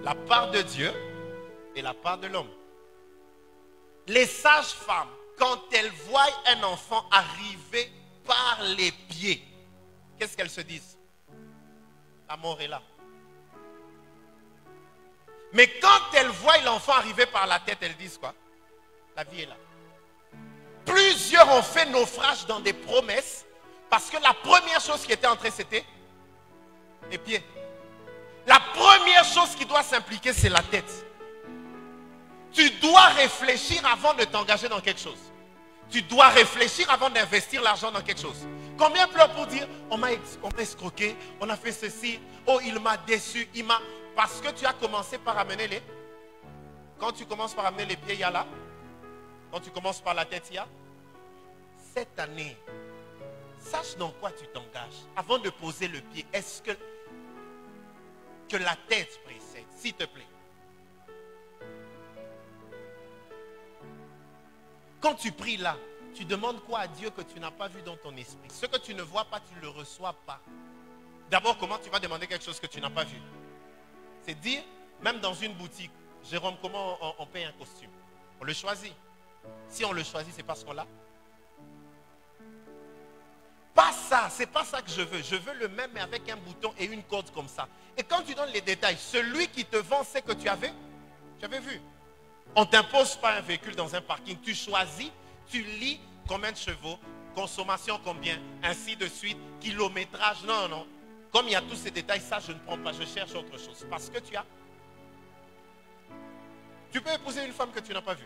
[SPEAKER 3] La part de Dieu et la part de l'homme. Les sages-femmes, quand elles voient un enfant arriver par les pieds, qu'est-ce qu'elles se disent? La mort est là. Mais quand elles voient l'enfant arriver par la tête, elles disent quoi? La vie est là. Plusieurs ont fait naufrage dans des promesses parce que la première chose qui était entrée, c'était les pieds. La première chose qui doit s'impliquer, c'est la tête. Tu dois réfléchir avant de t'engager dans quelque chose. Tu dois réfléchir avant d'investir l'argent dans quelque chose. Combien pleurent pour dire, on m'a escroqué, on a fait ceci, oh il m'a déçu, il m'a... Parce que tu as commencé par amener les... Quand tu commences par amener les pieds, il y a là. Quand tu commences par la tête, il y a. Cette année, sache dans quoi tu t'engages. Avant de poser le pied, est-ce que la tête précède, s'il te plaît. Quand tu pries là, tu demandes quoi à Dieu que tu n'as pas vu dans ton esprit? Ce que tu ne vois pas, tu ne le reçois pas. D'abord, comment tu vas demander quelque chose que tu n'as pas vu? C'est dire, même dans une boutique, Jérôme, comment on paye un costume? On le choisit. Si on le choisit, c'est parce qu'on l'a. Pas ça, c'est pas ça que je veux. Je veux le même mais avec un bouton et une corde comme ça. Et quand tu donnes les détails, celui qui te vend sait que tu avais vu. On ne t'impose pas un véhicule dans un parking. Tu choisis, tu lis combien de chevaux, consommation combien, ainsi de suite, kilométrage. Non, non. Comme il y a tous ces détails, ça je ne prends pas. Je cherche autre chose. Parce que tu as. Tu peux épouser une femme que tu n'as pas vue.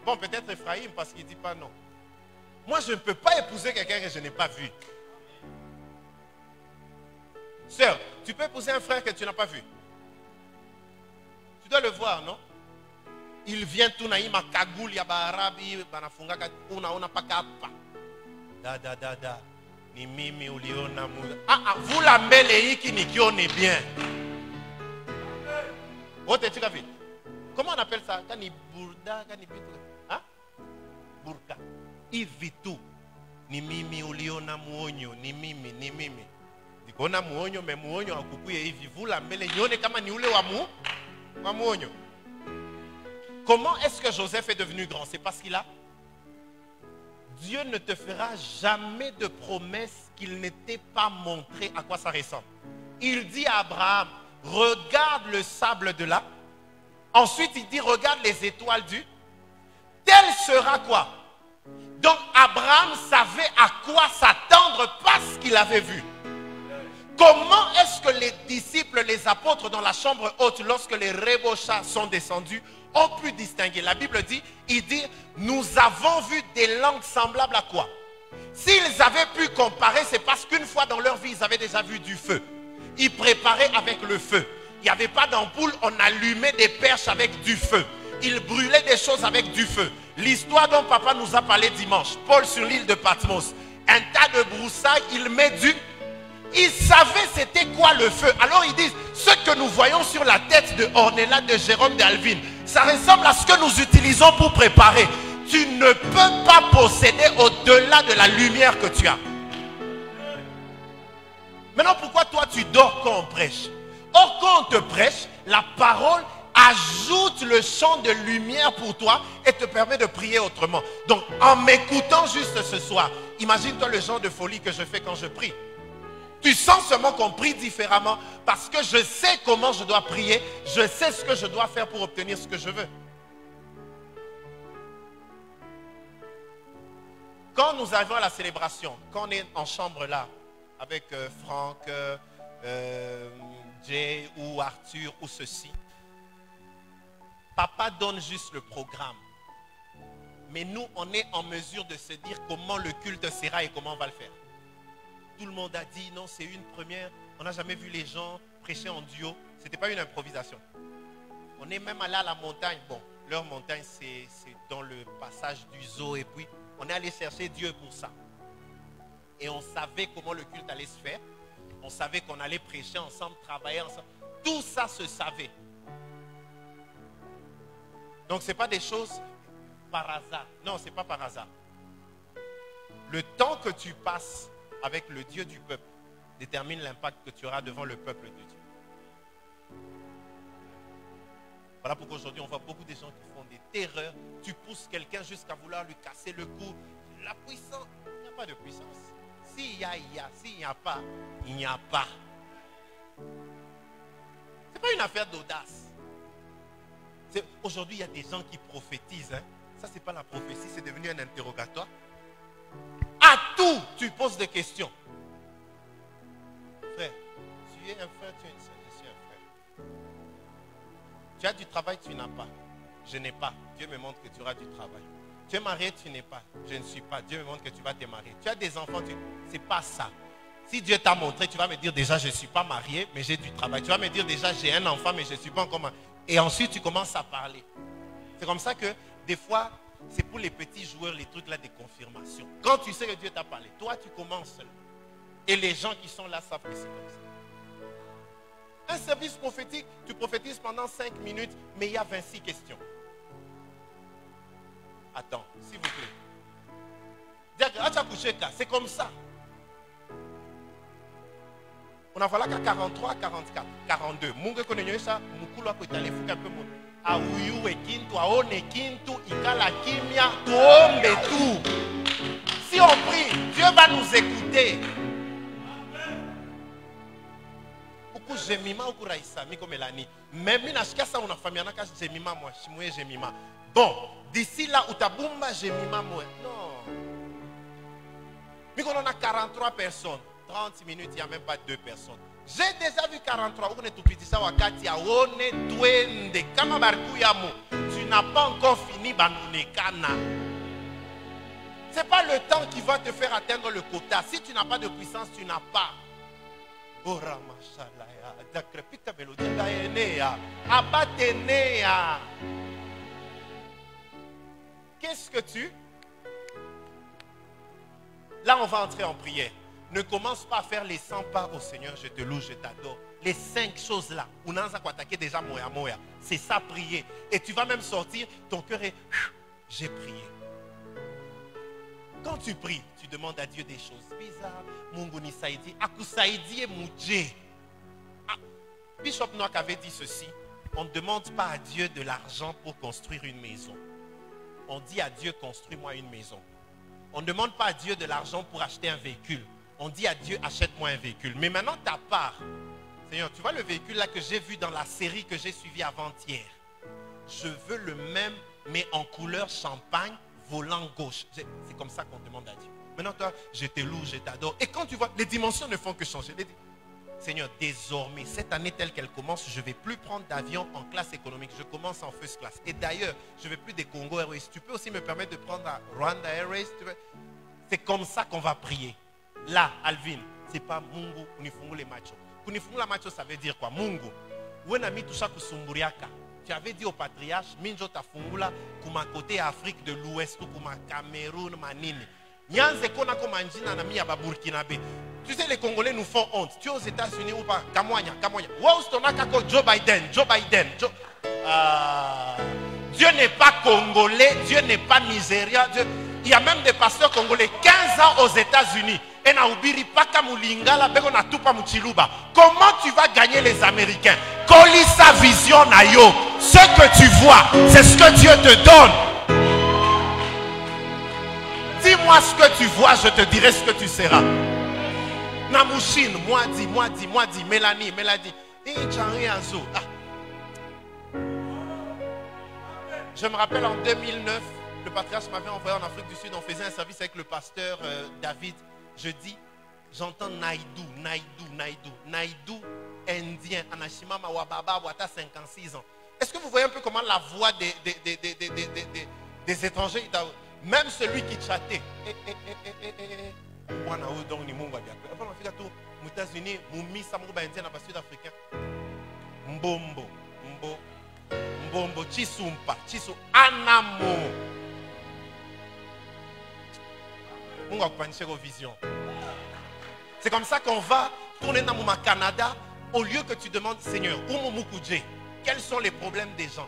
[SPEAKER 3] Bon, peut-être Ephraïm parce qu'il ne dit pas non. Moi, je ne peux pas épouser quelqu'un que je n'ai pas vu. Sœur, tu peux épouser un frère que tu n'as pas vu. Tu dois le voir, non? Il vient tout naïma kagoul ya barabi banafunga una pakapa. Da. Ni mimi uliona mu. Vous la mêlez qui ni qui on est bien. Comment on appelle ça? Kani burda, kani bitu. Hein? Burka. Ivitu. Ni mimi uliona muonyo, ni mimi. Dikona muonyo me muonyo akukuye hivi. Vous la mêlez nyone kama ni ule wa muonyo. Comment est-ce que Joseph est devenu grand? C'est parce qu'il a. Dieu ne te fera jamais de promesse qu'il n'était pas montré à quoi ça ressemble. Il dit à Abraham, regarde le sable de là. Ensuite, il dit, regarde les étoiles du. Tel sera quoi? Donc, Abraham savait à quoi s'attendre parce qu'il avait vu. Comment est-ce que les disciples, les apôtres dans la chambre haute, lorsque les Rébochas sont descendus, ont pu distinguer? La Bible dit, il dit, nous avons vu des langues semblables à quoi? S'ils avaient pu comparer, c'est parce qu'une fois dans leur vie, ils avaient déjà vu du feu. Ils préparaient avec le feu. Il n'y avait pas d'ampoule, on allumait des perches avec du feu. Ils brûlaient des choses avec du feu. L'histoire dont papa nous a parlé dimanche, Paul sur l'île de Patmos, un tas de broussailles, il met du... Ils savaient c'était quoi le feu. Alors ils disent, ce que nous voyons sur la tête de Ornella, de Jérôme, d'Alvin, ça ressemble à ce que nous utilisons pour préparer. Tu ne peux pas posséder au-delà de la lumière que tu as. Maintenant, pourquoi toi tu dors quand on prêche? Or, quand on te prêche, la parole ajoute le champ de lumière pour toi et te permet de prier autrement. Donc, en m'écoutant juste ce soir, imagine-toi le genre de folie que je fais quand je prie. Tu sens seulement qu'on prie différemment parce que je sais comment je dois prier, je sais ce que je dois faire pour obtenir ce que je veux. Quand nous arrivons à la célébration, quand on est en chambre là, avec Franck, Jay ou Arthur ou ceci, papa donne juste le programme. Mais nous, on est en mesure de se dire comment le culte sera et comment on va le faire. Tout le monde a dit non, c'est une première. On n'a jamais vu les gens prêcher en duo. Ce n'était pas une improvisation. On est même allé à la montagne. Bon, leur montagne, c'est dans le passage du zoo. Et puis, on est allé chercher Dieu pour ça. Et on savait comment le culte allait se faire. On savait qu'on allait prêcher ensemble, travailler ensemble. Tout ça se savait. Donc, ce n'est pas des choses par hasard. Non, ce n'est pas par hasard. Le temps que tu passes avec le Dieu du peuple détermine l'impact que tu auras devant le peuple de Dieu. Voilà pourquoi aujourd'hui on voit beaucoup de gens qui font des terreurs. Tu pousses quelqu'un jusqu'à vouloir lui casser le cou. La puissance, il n'y a pas de puissance. S'il y a, il y a. S'il n'y a pas, il n'y a pas. Ce n'est pas une affaire d'audace. Aujourd'hui, il y a des gens qui prophétisent. Hein. Ça, ce n'est pas la prophétie, c'est devenu un interrogatoire. À tout, tu poses des questions. Frère, tu es un frère, tu es une sœur, je suis un frère. Tu as du travail, tu n'as pas. Je n'ai pas. Dieu me montre que tu auras du travail. Tu es marié, tu n'es pas. Je ne suis pas. Dieu me montre que tu vas te marier. Tu as des enfants, ce n'est pas ça. Si Dieu t'a montré, tu vas me dire déjà, je ne suis pas marié, mais j'ai du travail. Tu vas me dire déjà, j'ai un enfant, mais je ne suis pas encore marié. Et ensuite, tu commences à parler. C'est comme ça que, des fois, c'est pour les petits joueurs, les trucs là de confirmation. Quand tu sais que Dieu t'a parlé, toi, tu commences seul. Et les gens qui sont là savent que c'est comme ça. Un service prophétique, tu prophétises pendant 5 minutes, mais il y a 26 questions. Attends, s'il vous plaît. C'est comme ça. On a voilà qu'à 43, 44, 42. Mungu connaît ça, mukulu ako itali fuka peu mon. Auyu ekintu aone kintu ikala kimia tuombe tu. Si on prie, Dieu va nous écouter. Beaucoup j'aimima au kuraïsa, mi comme Mélanie. Même si on a famille, on a j'aimima moi, j'aimima. Bon, d'ici là où ta boumba j'aimima moi. Non. Mais quand on a 43 personnes, 30 minutes, il n'y a même pas 2 personnes. J'ai déjà vu 43. Tu n'as pas encore fini. Ce n'est pas le temps qui va te faire atteindre le quota. Si tu n'as pas de puissance, tu n'as pas. Qu'est-ce que tu... Là, on va entrer en prière. Ne commence pas à faire les 100 pas au Seigneur, je te loue, je t'adore. Les 5 choses là, on a attaqué déjà moya moya. C'est ça, prier. Et tu vas même sortir, ton cœur est... J'ai prié. Quand tu pries, tu demandes à Dieu des choses bizarres. Munguni Saïdi, Akusaïdi et Moudjé. Bishop Noak avait dit ceci. On ne demande pas à Dieu de l'argent pour construire une maison. On dit à Dieu, construis-moi une maison. On ne demande pas à Dieu de l'argent pour acheter un véhicule. On dit à Dieu, achète-moi un véhicule. Mais maintenant, ta part, Seigneur, tu vois le véhicule là que j'ai vu dans la série que j'ai suivie avant-hier. Je veux le même, mais en couleur champagne, volant gauche. C'est comme ça qu'on demande à Dieu. Maintenant, toi, je te loue, je t'adore. Et quand tu vois, les dimensions ne font que changer. Seigneur, désormais, cette année telle qu'elle commence, je ne vais plus prendre d'avion en classe économique. Je commence en first class. Et d'ailleurs, je ne vais plus des Congo Airways. Tu peux aussi me permettre de prendre à Rwanda Airways. C'est comme ça qu'on va prier. Là, Alvin, ce n'est pas Mungu unifungu le macho. Kunifungu la macho, ça veut dire quoi? Mungu. Wenami tusha kusumburiaka. Tu avais dit au patriarche, Minjo tafungula kuma côté Afrique de l'Ouest, kuma Cameroun, manini. Nyanze kona komanjina na miya ba Burkinabe. Tu sais, les Congolais nous font honte. Tu es aux États-Unis ou pas? Kamwanya. Joe Biden. Dieu n'est pas congolais, Dieu n'est pas nigérien. Il y a même des pasteurs congolais, 15 ans aux États-Unis. Comment tu vas gagner les Américains? Colis sa vision nayo. Ce que tu vois, c'est ce que Dieu te donne. Dis-moi ce que tu vois, je te dirai ce que tu seras. Namouchine, moi dit, Mélanie. Je me rappelle en 2009, le patriarche m'avait envoyé en Afrique du Sud, on faisait un service avec le pasteur David. Je dis, j'entends Naïdou, indien, Anashima Mawababa, Wata 56 ans. Est-ce que vous voyez un peu comment la voix des étrangers, même celui qui chattait, Mbombo, Chisumpa, Chisu, Anamo. C'est comme ça qu'on va tourner dans le Canada. Au lieu que tu demandes, Seigneur, quels sont les problèmes des gens?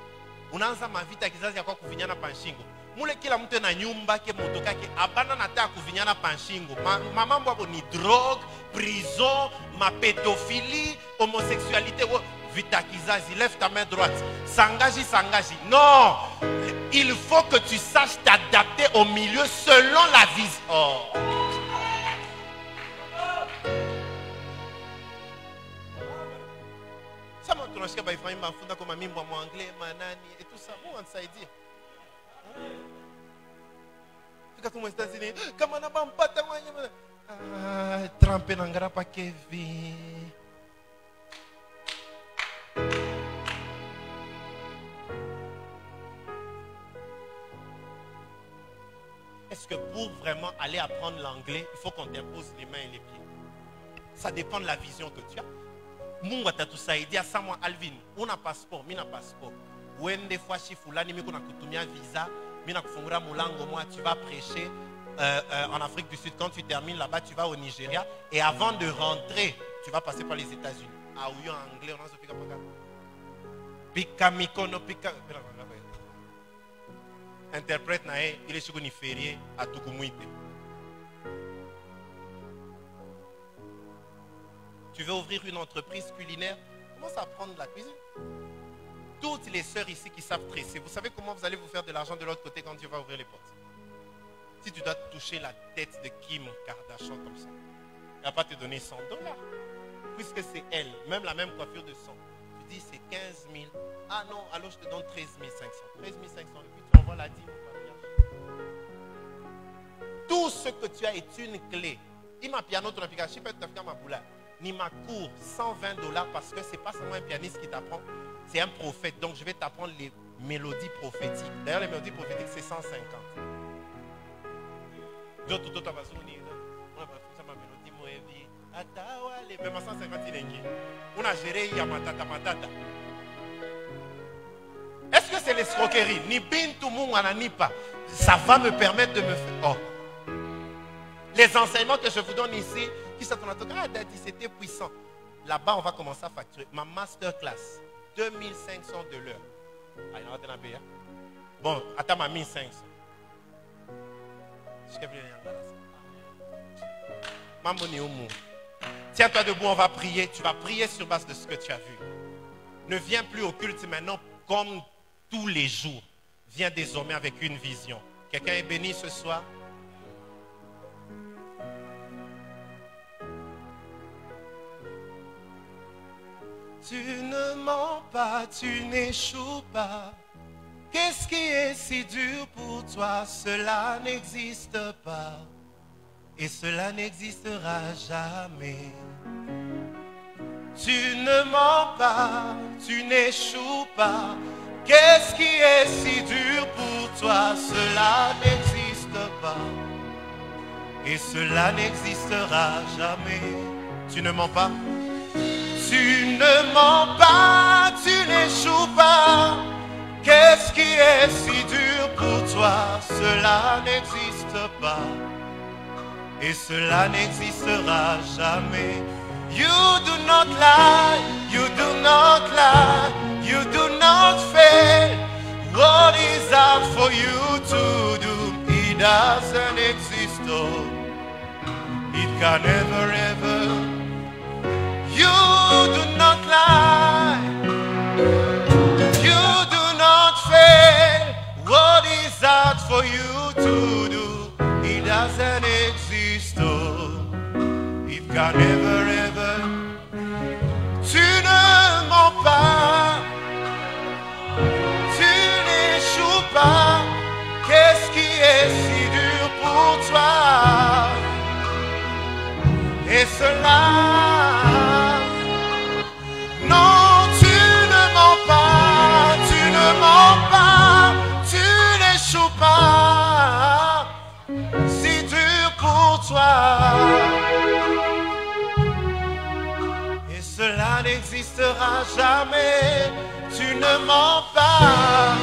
[SPEAKER 3] On a ma vie à quoi kuvinyana panshingo. Mule kila mtu na nyumba ke motoka ke abana nata kuvinyana panshingo. Maman bobo ni drogue, prison, ma pédophilie, homosexualité. Vita Kizazi, lève ta main droite. Sangaji. Non, il faut que tu saches t'adapter au milieu selon la vision. Oh. Ça m'a trouvé que Baïfraïm m'a fondé comme un mimbo anglais, manani et tout ça. Où on s'est dit? Tu as tout aux États-Unis. Comment on a pas de trempé dans le pas Kevin. Est-ce que pour vraiment aller apprendre l'anglais, il faut qu'on t'impose les mains et les pieds? Ça dépend de la vision que tu as. Munga tatu saidi à Samuel Alvin, on a passeport, mina passeport. Wende fois chifulani mi kuna kutumia visa, mina kufungura mulango moi tu vas prêcher en Afrique du Sud. Quand tu termines là-bas, tu vas au Nigeria et avant de rentrer, tu vas passer par les États-Unis. Ah oui, en anglais, on a ce pika pika. Pika mikono pika. Interprète nae, il est sur férié à Tukumuite. Tu veux ouvrir une entreprise culinaire? Commence à apprendre la cuisine. Toutes les sœurs ici qui savent tresser, vous savez comment vous allez vous faire de l'argent de l'autre côté quand Dieu va ouvrir les portes? Si tu dois toucher la tête de Kim Kardashian comme ça, elle ne va pas te donner $100. Puisque c'est elle, même la même coiffure de son. Tu dis c'est 15 000. Ah non, alors je te donne 13 500. 13 500, et puis tu envoies la dîme au mariage. Tout ce que tu as est une clé. Il m'a piano ton application, je peux te ma boula. Ni ma cour, $120 parce que ce n'est pas seulement un pianiste qui t'apprend, c'est un prophète. Donc je vais t'apprendre les mélodies prophétiques. D'ailleurs, les mélodies prophétiques, c'est 150. D'autres, même à 150, on a géré Yamatata Matata. Est-ce que c'est l'escroquerie? Ni bin tout monde ni pas. Ça va me permettre de me faire. Oh. Les enseignements que je vous donne ici, qui sont en ah, Daddy, c'était puissant. Là-bas, on va commencer à facturer. Ma masterclass, 2500 de l'heure. Ah, il y en a un peu. Bon, attends, ma 1500. Tiens-toi debout, on va prier. Tu vas prier sur base de ce que tu as vu. Ne viens plus au culte maintenant comme tous les jours. Viens désormais avec une vision. Quelqu'un est béni ce soir? Tu ne mens pas, tu n'échoues pas. Qu'est-ce qui est si dur pour toi? Cela n'existe pas. Et cela n'existera jamais. Tu ne mens pas, tu n'échoues pas. Qu'est-ce qui est si dur pour toi? Cela n'existe pas. Et cela n'existera jamais. Tu ne mens pas? Tu ne mens pas, tu n'échoues pas. Qu'est-ce qui est si dur pour toi? Cela n'existe pas. Et cela n'existera jamais. You do not lie, you do not lie, you do not fail. What is hard for you to do? It doesn't exist, oh. It can never ever. You do not lie, you do not fail. What is hard for you to do? It doesn't exist, oh. It can never ever. Tu ne mens pas, tu n'échoues pas. Qu'est-ce qui est si dur pour toi? Et cela, non, tu ne mens pas, tu ne mens pas, tu n'échoues pas. Si dur pour toi. Et cela n'existera jamais. Tu ne mens pas.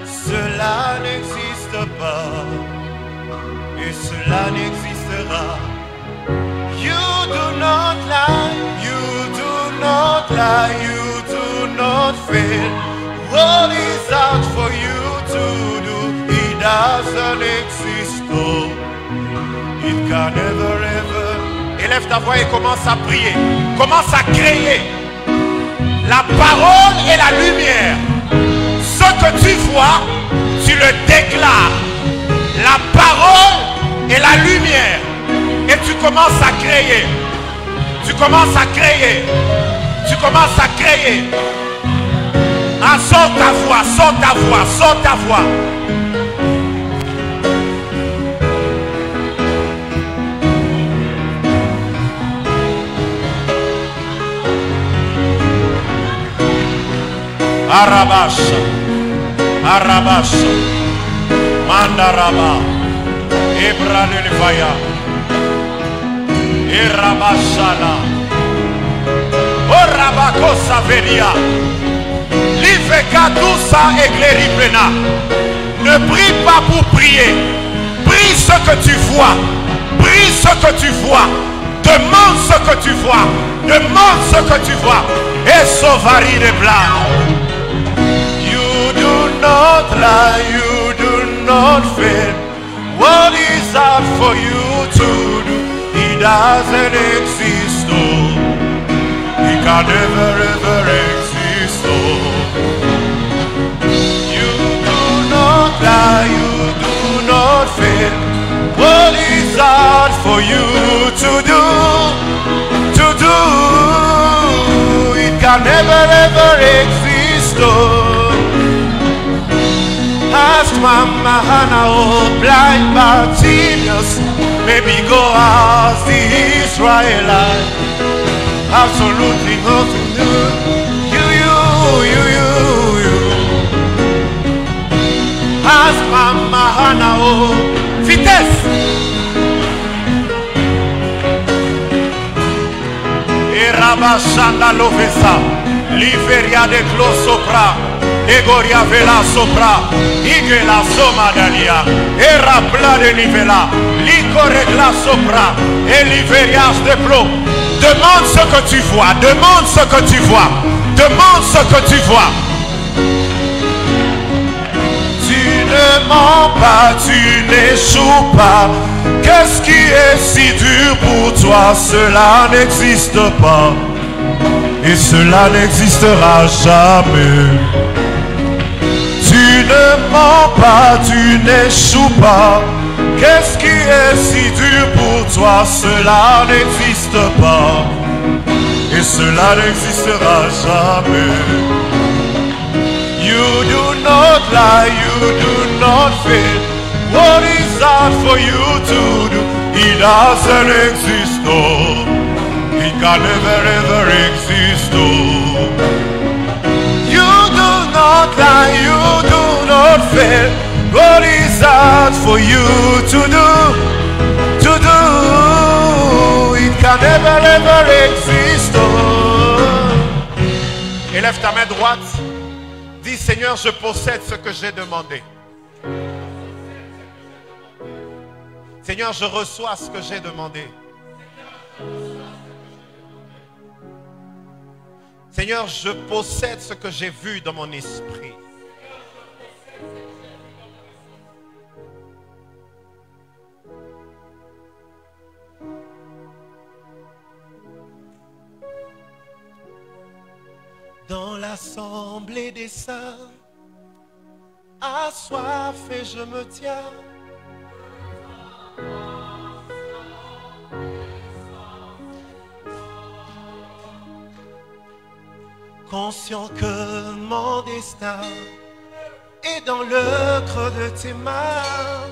[SPEAKER 3] Cela n'existe pas. Et cela n'existera. You do not lie, you do not lie, you do not fail. What is hard for you to do? It doesn't exist, oh. It can never ever. Élève ta voix et commence à prier. Commence à créer. La parole et la lumière. Ce que tu vois, tu le déclares. La parole et la lumière. Et tu commences à créer. Tu commences à créer. Tu commences à créer. Ah, sors ta voix, sors ta voix, sors ta voix. Arabash, Arabash, Mandaraba, Ebra de Levaya, Erabashala, Orabako Saveria, Liveka Dousa Egleri Plena. Ne prie pas pour prier, prie ce que tu vois, prie ce que tu vois, demande ce que tu vois, demande ce que tu vois, et sauvari de blanc. You do not lie, you do not fail. What is hard for you to do? It doesn't exist, oh. It can never ever exist, oh. not lie, you do not fail. What is hard for you to do? It can never ever exist. Oh. Ask Mama Hannah, oh, blind Bartimaeus, maybe go ask the Israelites. Absolutely nothing new. You. Ask Mama Hannah, oh, vitesse. E Rabashanda Lovesa, Liveria de Clo sopra, Egoria Vela sopra, Igela Somadalia, Erapla de Nivela, Licoregla sopra, et Liverias de Plo. Demande ce que tu vois, demande ce que tu vois, demande ce que tu vois. Tu ne mens pas, tu n'échoues pas. Qu'est-ce qui est si dur pour toi? Cela n'existe pas. Et cela n'existera jamais. Tu ne mens pas, tu n'échoues pas. Qu'est-ce qui est si dur pour toi? Cela n'existe pas. Et cela n'existera jamais. You do not lie, you do not fail. What is hard for you to do? It doesn't exist, oh. It can never ever exist, oh. You do not lie, you do not fail. What is hard for you to do? It can never ever exist, oh. Élève ta main droite. Dis, Seigneur, je possède ce que j'ai demandé. Seigneur, je reçois ce que j'ai demandé. Seigneur, je possède ce que j'ai vu dans mon esprit. Dans l'assemblée des saints, assoiffé je me tiens. Conscient que mon destin est dans le creux de tes mains.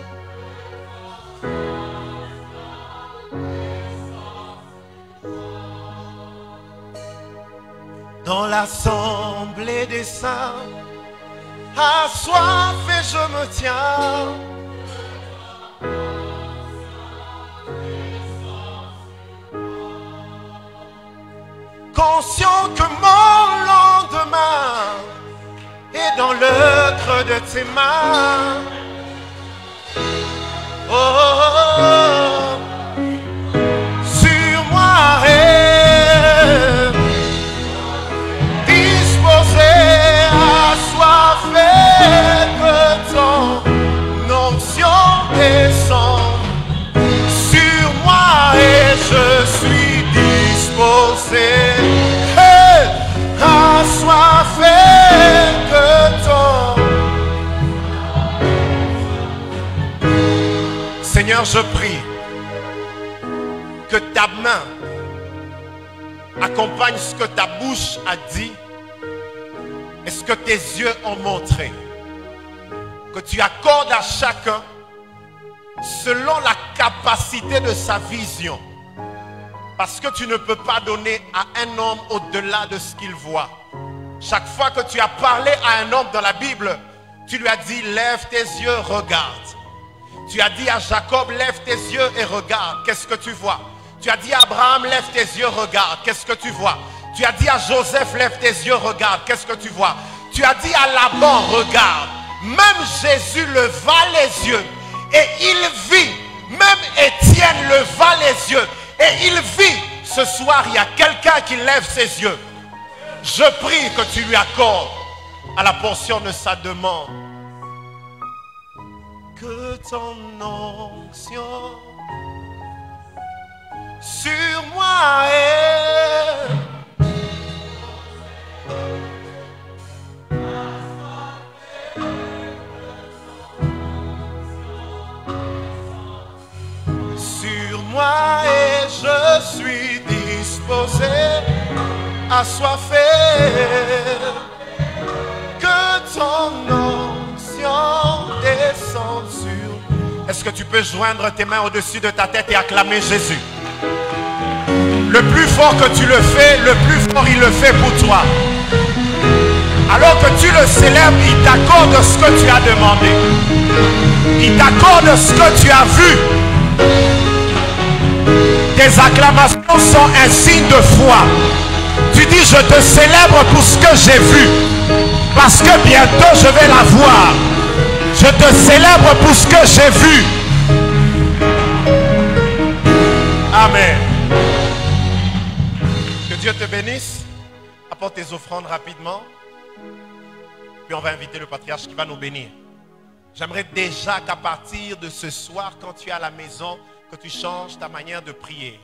[SPEAKER 3] Dans l'assemblée des saints, assoiffé je me tiens. Conscient que mon lendemain est dans le creux de tes mains. Oh, oh, oh. Sur moi est disposé, assoiffé, que ton onction descend sur moi et je suis disposé. Assoiffé que ton... Seigneur, je prie que ta main accompagne ce que ta bouche a dit et ce que tes yeux ont montré. Que tu accordes à chacun selon la capacité de sa vision. Parce que tu ne peux pas donner à un homme au-delà de ce qu'il voit. Chaque fois que tu as parlé à un homme dans la Bible, tu lui as dit, lève tes yeux, regarde. Tu as dit à Jacob, lève tes yeux et regarde. Qu'est-ce que tu vois? Tu as dit à Abraham, lève tes yeux, regarde. Qu'est-ce que tu vois? Tu as dit à Joseph, lève tes yeux, regarde. Qu'est-ce que tu vois? Tu as dit à Laban, regarde. Même Jésus leva les yeux et il vit. Même Étienne leva les yeux. Et il vit, ce soir, il y a quelqu'un qui lève ses yeux. Je prie que tu lui accordes à la portion de sa demande. Que ton onction sur moi est moi et je suis disposé, assoiffé, que ton onction descende sur. Est-ce que tu peux joindre tes mains au-dessus de ta tête et acclamer Jésus? Le plus fort que tu le fais, le plus fort il le fait pour toi. Alors que tu le célèbres, il t'accorde ce que tu as demandé. Il t'accorde ce que tu as vu. Tes acclamations sont un signe de foi. Tu dis, je te célèbre pour ce que j'ai vu. Parce que bientôt je vais la voir. Je te célèbre pour ce que j'ai vu. Amen. Que Dieu te bénisse. Apporte tes offrandes rapidement. Puis on va inviter le patriarche qui va nous bénir. J'aimerais déjà qu'à partir de ce soir, quand tu es à la maison, que tu changes ta manière de prier.